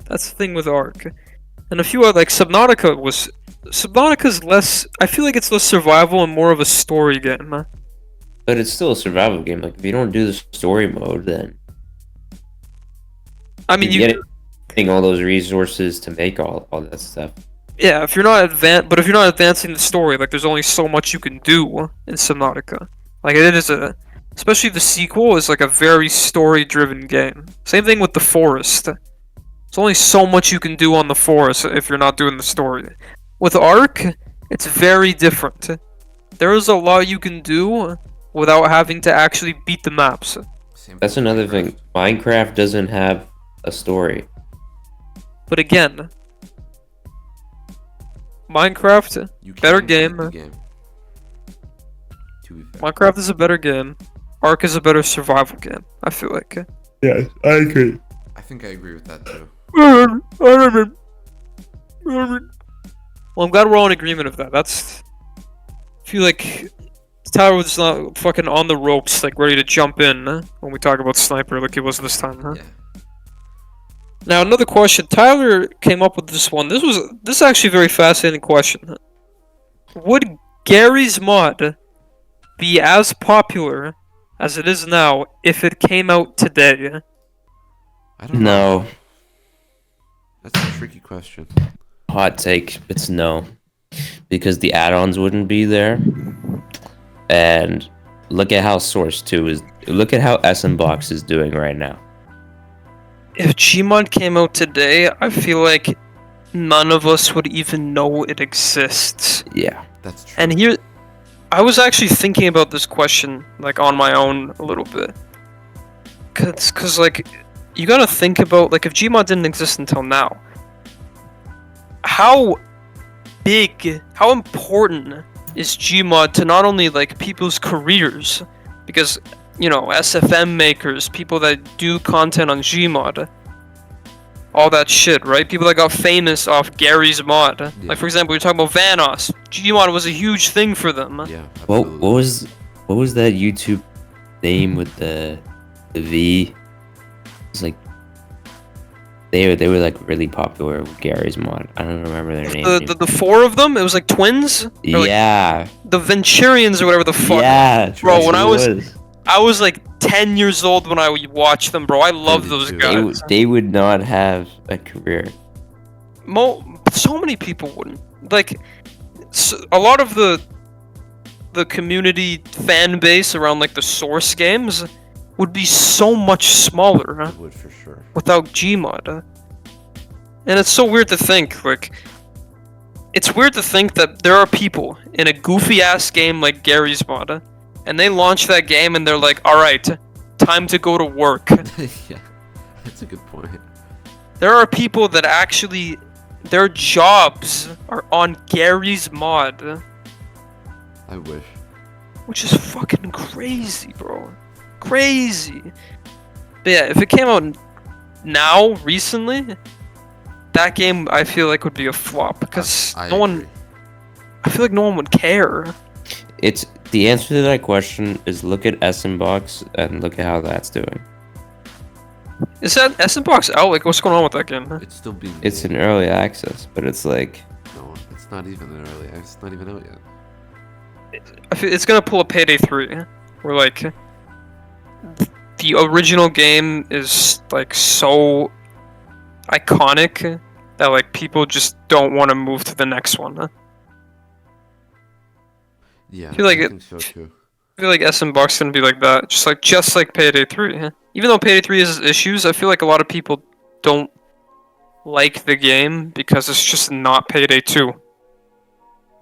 S1: That's the thing with Ark. And a few other, like Subnautica's less. I feel like it's less survival and more of a story game.
S3: But it's still a survival game. Like, if you don't do the story mode, then
S1: I mean,
S3: you're getting all those resources to make all that stuff.
S1: Yeah, if you're not advancing the story, like, there's only so much you can do in Subnautica. Like, it is especially the sequel is like a very story-driven game. Same thing with the forest. There's only so much you can do on the forest if you're not doing the story. With Ark, it's very different. There is a lot you can do without having to actually beat the maps.
S3: That's another thing. Minecraft doesn't have a story.
S1: But again, Minecraft, better game. Minecraft is a better game. Ark is a better survival game, I feel like.
S3: Yeah, I agree.
S2: I think I agree with that too.
S1: Well, I'm glad we're all in agreement of that. I feel like Tyler was not fucking on the ropes, like ready to jump in when we talk about Sniper like he was this time, huh?
S2: Yeah.
S1: Now, another question. Tyler came up with this one. This is actually a very fascinating question. Would Gary's mod be as popular as it is now if it came out today?
S2: I don't know.
S3: No.
S2: That's a tricky question.
S3: Hot take, it's no. Because the add-ons wouldn't be there. And look at how Source 2 is... Look at how SMBox is doing right now.
S1: If Gmod came out today, I feel like none of us would even know it exists.
S3: Yeah.
S2: That's true.
S1: And I was actually thinking about this question, like, on my own a little bit. Cause like, you gotta think about, like, if Gmod didn't exist until now, how big, how important is Gmod to not only, like, people's careers, because, you know, SFM makers, people that do content on Gmod, all that shit, right? People that got famous off Gary's mod.
S2: Yeah.
S1: Like, for example, you're talking about Vanos. Gmod was a huge thing for them.
S2: Yeah.
S3: What
S2: Absolutely.
S3: what was that YouTube name with the V? It's like they were like really popular with Gary's mod. I don't remember their name.
S1: The four of them, it was like twins? Or, like,
S3: Yeah.
S1: the Venturians or whatever the fuck.
S3: Yeah.
S1: Bro,
S3: that's
S1: when
S3: what it was.
S1: I was like 10 years old when I watched them, bro. I love those
S2: too.
S1: guys.
S3: They would not have a career.
S1: So many people wouldn't. Like, a lot of the community fan base around like the Source games would be so much smaller
S2: It would for sure.
S1: without Gmod. And it's so weird to think, like, it's weird to think that there are people in a goofy ass game like Gary's mod, and they launch that game and they're like, alright, time to go to work.
S2: Yeah, that's a good point.
S1: There are people that actually, their jobs are on Gary's mod,
S2: I wish.
S1: which is fucking crazy, bro. Crazy. But yeah, if it came out now, recently, that game I feel like would be a flop because
S2: I
S1: no one.
S2: agree.
S1: I feel like no one would care.
S3: It's the answer to that question is look at Box and look at how that's doing.
S1: Is that Box out? Like, what's going on with that game?
S2: It's still being.
S3: It's
S2: made.
S3: in early access, but it's like
S2: No, it's not even in early. It's not even out yet.
S1: I feel it's gonna pull a Payday 3, where like the original game is like so iconic that like people just don't want to move to the next one.
S2: Yeah,
S1: I feel like
S2: I
S1: it-
S2: think so too.
S1: I feel like Box is gonna be like that, just like Payday 3. Even though Payday 3 has issues, I feel like a lot of people don't like the game because it's just not Payday 2,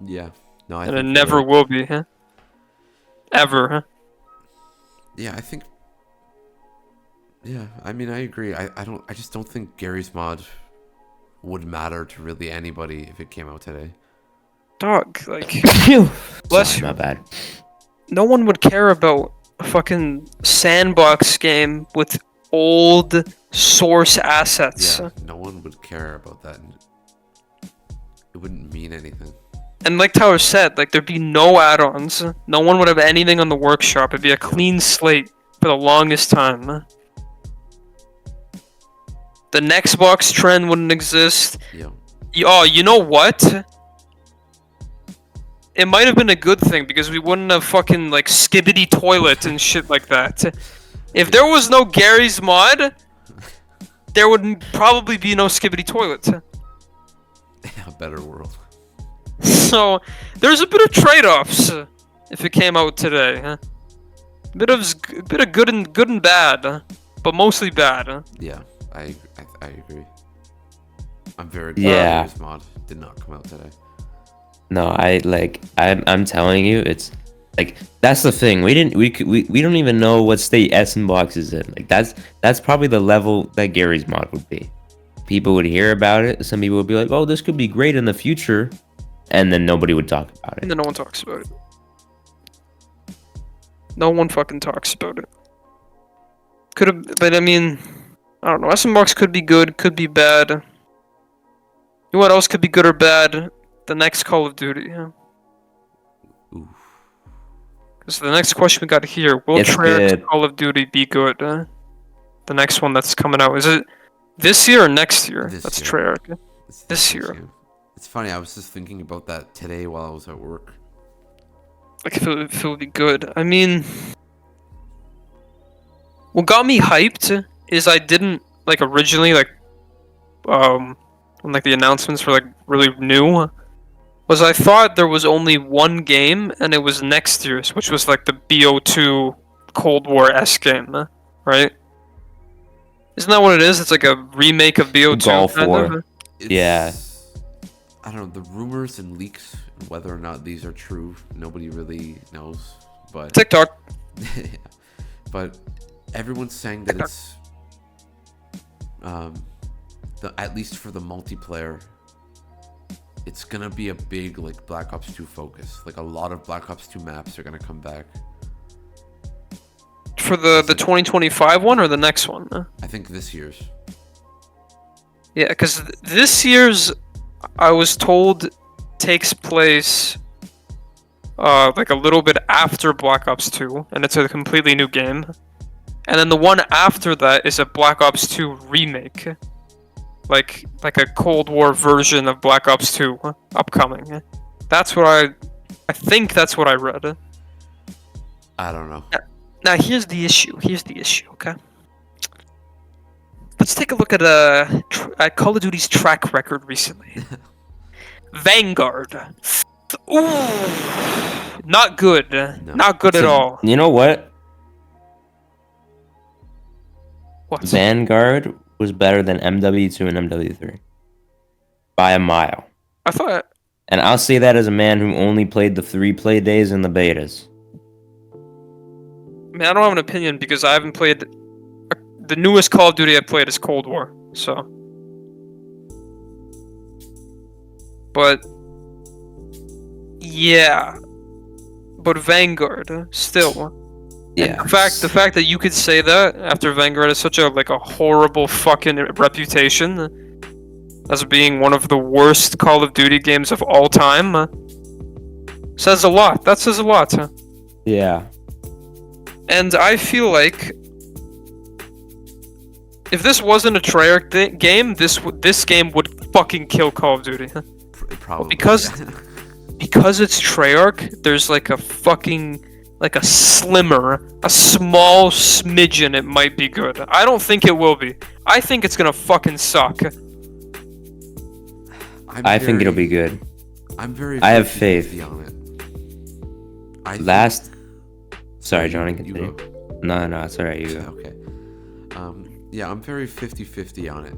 S2: Yeah. No, I
S1: and
S2: think
S1: it
S2: you're
S1: never
S2: right.
S1: will be, ever.
S2: Yeah, I think. Yeah, I mean, I agree. I just don't think Gary's mod would matter to really anybody if it came out today.
S1: Dog, like, bless
S3: Sorry,
S1: you.
S3: my bad.
S1: No one would care about a fucking sandbox game with old source assets.
S2: Yeah, no one would care about that. It wouldn't mean anything.
S1: And like Tyler said, like, there'd be no add-ons. No one would have anything on the workshop. It'd be a clean slate for the longest time. The next box trend wouldn't exist.
S2: Yeah.
S1: Oh, you know what? It might have been a good thing because we wouldn't have fucking like skibbity toilet and shit like that. If there was no Gary's mod, there would probably be no skibbity toilet.
S2: A better world.
S1: So there's a bit of trade-offs if it came out today. A bit of good and bad, but mostly bad.
S2: Yeah, I agree. I'm very glad
S3: Yeah.
S2: Gary's mod did not come out today.
S3: No, I'm telling you, it's like that's the thing. We don't even know what state Box is in. Like that's probably the level that Gary's mod would be. People would hear about it. Some people would be like, "Oh, this could be great in the future," and then nobody would talk about
S1: And
S3: it.
S1: then no one talks about it. No one fucking talks about it. Could have, but I mean, I don't know. Box could be good, could be bad. You know what else could be good or bad? The next Call of Duty.
S2: Oof.
S1: Because the next question we got here: will
S3: It's
S1: Treyarch's
S3: good.
S1: Call of Duty be good? The next one that's coming out, is it this year or next year?
S2: This
S1: That's
S2: year.
S1: Treyarch.
S2: It's
S1: This
S2: next
S1: year.
S2: game. It's funny. I was just thinking about that today while I was at work.
S1: Like if it would be good. I mean, what got me hyped is I didn't like originally like when like the announcements were like really new. Was I thought there was only one game and it was next year's, which was like the BO2 Cold War S game, right? Isn't that what it is? It's like a remake of BO2.
S3: Gulf
S1: kind
S3: War.
S1: of?
S2: It's,
S3: Yeah.
S2: I don't know, the rumors and leaks, whether or not these are true, nobody really knows. But
S1: TikTok.
S2: but everyone's saying that it's at least for the multiplayer, it's gonna be a big like Black Ops 2 focus. Like a lot of Black Ops 2 maps are gonna come back.
S1: For the 2025 one or the next one?
S2: I think this year's.
S1: Yeah, because this year's, I was told, takes place like a little bit after Black Ops 2, and it's a completely new game. And then the one after that is a Black Ops 2 remake. Like a Cold War version of Black Ops 2 upcoming. That's what I think that's what I read.
S2: I don't know.
S1: Now here's the issue, okay? Let's take a look at Call of Duty's track record recently. Vanguard. Ooh, not good.
S2: No.
S1: Not good at all.
S3: You know what?
S1: What?
S3: Vanguard was better than MW2 and MW3 by a mile.
S1: I thought.
S3: And I'll say that as a man who only played the 3 play days and the betas.
S1: I mean, I don't have an opinion because I haven't played. The newest Call of Duty I played is Cold War, so. But yeah, but Vanguard still.
S3: Yeah.
S1: And the fact that you could say that after Vanguard has such a horrible fucking reputation as being one of the worst Call of Duty games of all time says a lot. That says a lot.
S3: Yeah.
S1: And I feel like if this wasn't a Treyarch game, this game would fucking kill Call of Duty.
S2: Probably.
S1: Because it's Treyarch, there's like a fucking a slimmer, a small smidgen it might be good. I don't think it will be. I think it's gonna fucking suck.
S3: I think it'll be good. I have faith
S2: on it.
S3: Sorry, Johnny, continue.
S2: You go.
S3: No, it's alright, you go.
S2: Okay. Yeah, I'm very 50-50 on it.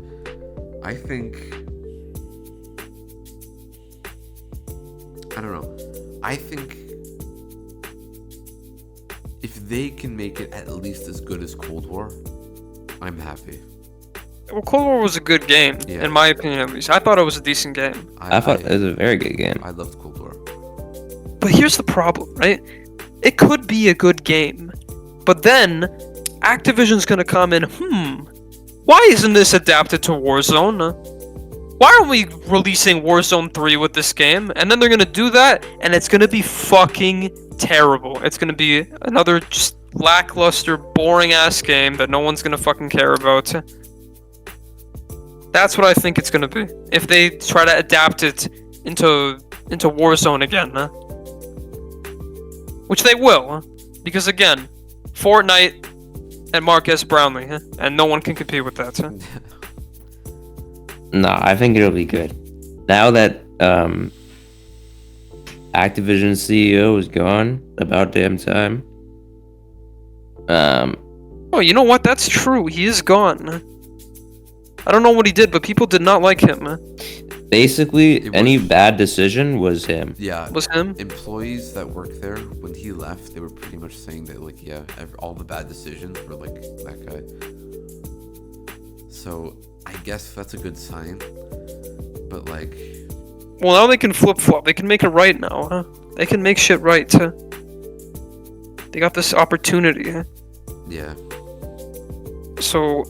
S2: I think... I don't know. I think if they can make it at least as good as Cold War, I'm happy.
S1: Well, Cold War was a good game,
S2: Yeah.
S1: in my opinion at least. I thought it was a decent game.
S3: I thought it was a very good game.
S2: I loved Cold War.
S1: But here's the problem, right? It could be a good game, but then Activision's gonna come in, why isn't this adapted to Warzone? Why aren't we releasing Warzone 3 with this game? And then they're gonna do that, and it's gonna be fucking terrible. It's gonna be another just lackluster, boring-ass game that no one's gonna fucking care about. That's what I think it's gonna be. If they try to adapt it into Warzone again. Which they will, because again, Fortnite and Marcus Brownlee, and no one can compete with that.
S3: No, I think it'll be good. Now that Activision CEO is gone, about damn time.
S1: Oh, you know what? That's true. He is gone. I don't know what he did, but people did not like him.
S3: Basically, any bad decision was him.
S2: Yeah.
S1: Was him?
S2: Employees that worked there, when he left, they were pretty much saying that, all the bad decisions were, that guy. So, I guess that's a good sign. But,
S1: well, now they can flip-flop. They can make it right now, huh? They can make shit right, They got this opportunity, huh?
S2: Yeah.
S1: So,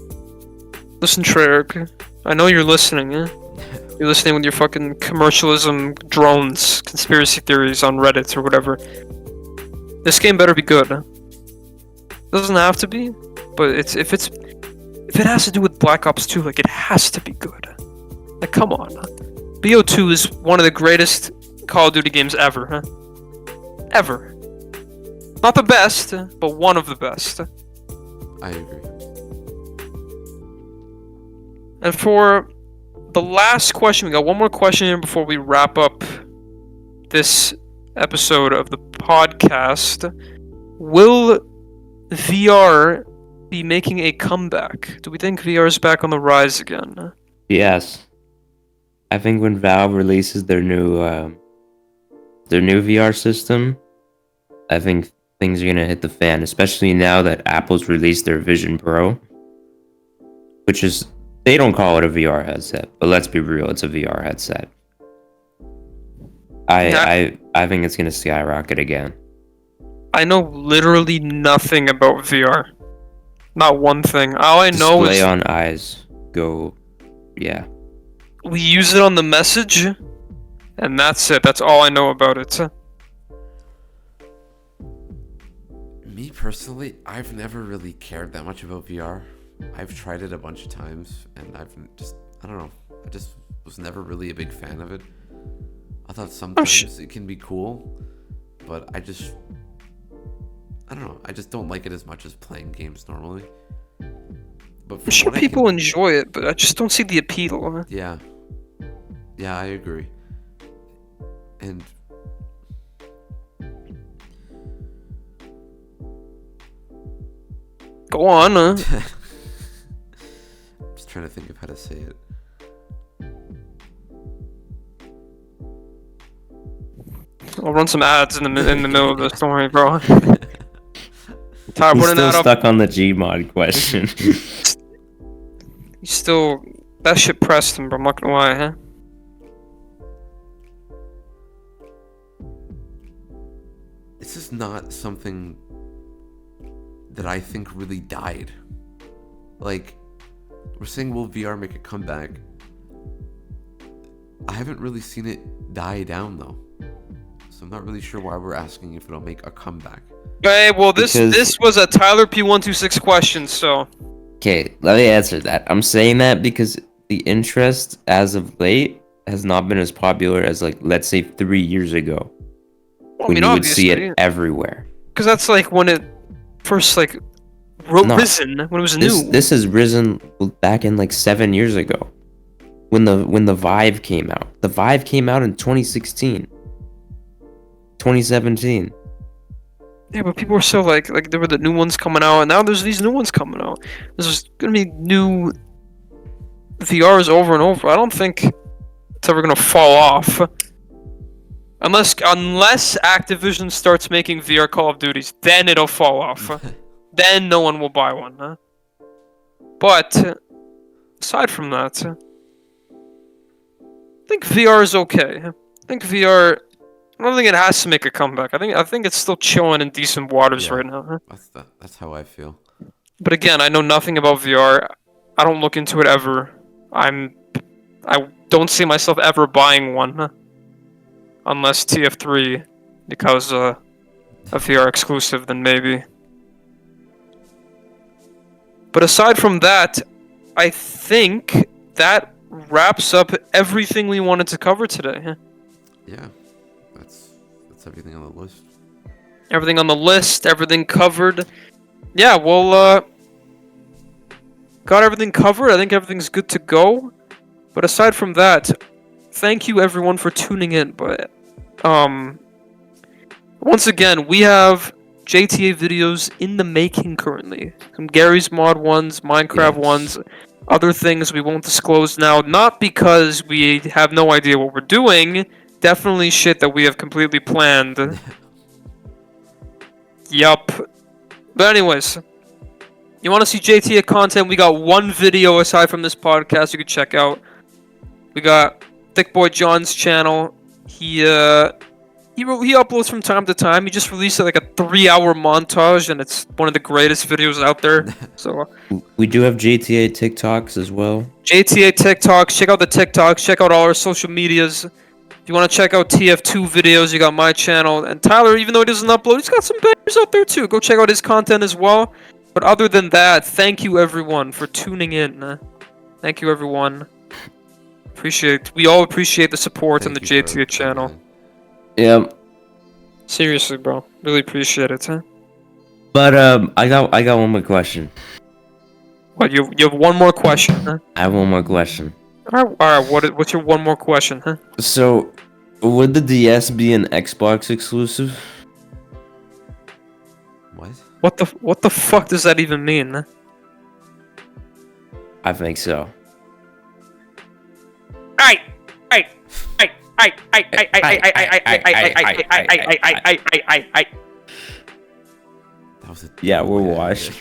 S1: listen, Treyarch. I know you're listening, You're listening with your fucking commercialism drones, conspiracy theories on Reddit or whatever. This game better be good. Doesn't have to be, but if it has to do with Black Ops 2, it has to be good. Come on. BO2 is one of the greatest Call of Duty games ever, Ever. Not the best, but one of the best.
S2: I agree.
S1: And for the last question, we got one more question here before we wrap up this episode of the podcast. Will VR be making a comeback? Do we think VR is back on the rise again?
S3: Yes. I think when Valve releases their new VR system, I think things are gonna hit the fan, especially now that Apple's released their Vision Pro, which is, they don't call it a VR headset, but let's be real, it's a VR headset. I think it's gonna skyrocket again.
S1: I know literally nothing about VR. Not one thing. All I know
S3: Display
S1: is
S3: on eyes. Go. Yeah.
S1: we use it on the message, and that's it. That's all I know about it.
S2: Me personally, I've never really cared that much about VR. I've tried it a bunch of times, and I don't know. I just was never really a big fan of it. I thought sometimes it can be cool, but I don't know. I just don't like it as much as playing games normally. But
S1: I'm sure people enjoy it, but I just don't see the appeal.
S2: Yeah. Yeah, I agree. And
S1: go on.
S2: I'm just trying to think of how to say it.
S1: I'll run some ads in the middle of this. Don't worry, bro.
S3: He's still stuck on the Gmod question.
S1: You still, that shit pressed him, bro. I'm not gonna lie, huh?
S2: This is not something that I think really died. Like, we're saying, will VR make a comeback? I haven't really seen it die down, though. So I'm not really sure why we're asking if it'll make a comeback.
S1: Okay, well, this was a Tyler P126 question, so...
S3: Okay, let me answer that. I'm saying that because the interest, as of late, has not been as popular as, like, let's say 3 years ago.
S1: Well,
S3: when you would see it everywhere.
S1: Because that's, like, when it first, like, risen, when it was new.
S3: This has risen back in, like, 7 years ago. When the Vive came out. The Vive came out in 2016. 2017.
S1: Yeah, but people were so like there were the new ones coming out, and now there's these new ones coming out. There's gonna be new VRs over and over. I don't think it's ever gonna fall off, unless Activision starts making VR Call of Duties. Then it'll fall off. Then no one will buy one. Huh? But aside from that, I think VR is okay. I think VR. I don't think it has to make a comeback. I think it's still chilling in decent waters right now. Huh?
S2: That's how I feel.
S1: But again, I know nothing about VR. I don't look into it ever. I don't see myself ever buying one, huh? Unless TF3, because a VR exclusive, then maybe. But aside from that, I think that wraps up everything we wanted to cover today. Huh?
S2: Yeah. That's everything on the list.
S1: Everything on the list, everything covered. Yeah, well, got everything covered. I think everything's good to go. But aside from that, thank you everyone for tuning in. But once again, we have JTA videos in the making currently. Some Gary's Mod ones, Minecraft ones, other things we won't disclose now. Not because we have no idea what we're doing. Definitely shit that we have completely planned. Yup. But anyways, you want to see JTA content? We got one video aside from this podcast you can check out. We got ThiccBoiJohn's channel. He uploads from time to time. He just released like a 3-hour montage, and it's one of the greatest videos out there. So
S3: we do have JTA TikToks as well.
S1: JTA TikToks. Check out the TikToks. Check out all our social medias. If you want to check out TF2 videos, you got my channel. And Tyler, even though he doesn't upload, he's got some bangers out there too. Go check out his content as well. But other than that, thank you everyone for tuning in. Thank you everyone. We all appreciate the support on the JTA channel.
S3: Yeah.
S1: Seriously, bro. Really appreciate it, huh?
S3: But I got one more question.
S1: What, you have one more question, huh?
S3: I have one more question.
S1: Alright, what's your one more question, huh?
S3: So, would the DS be an Xbox exclusive?
S1: What the fuck does that even mean, huh?
S3: I think so.
S2: That was a
S3: Yeah, we're washed.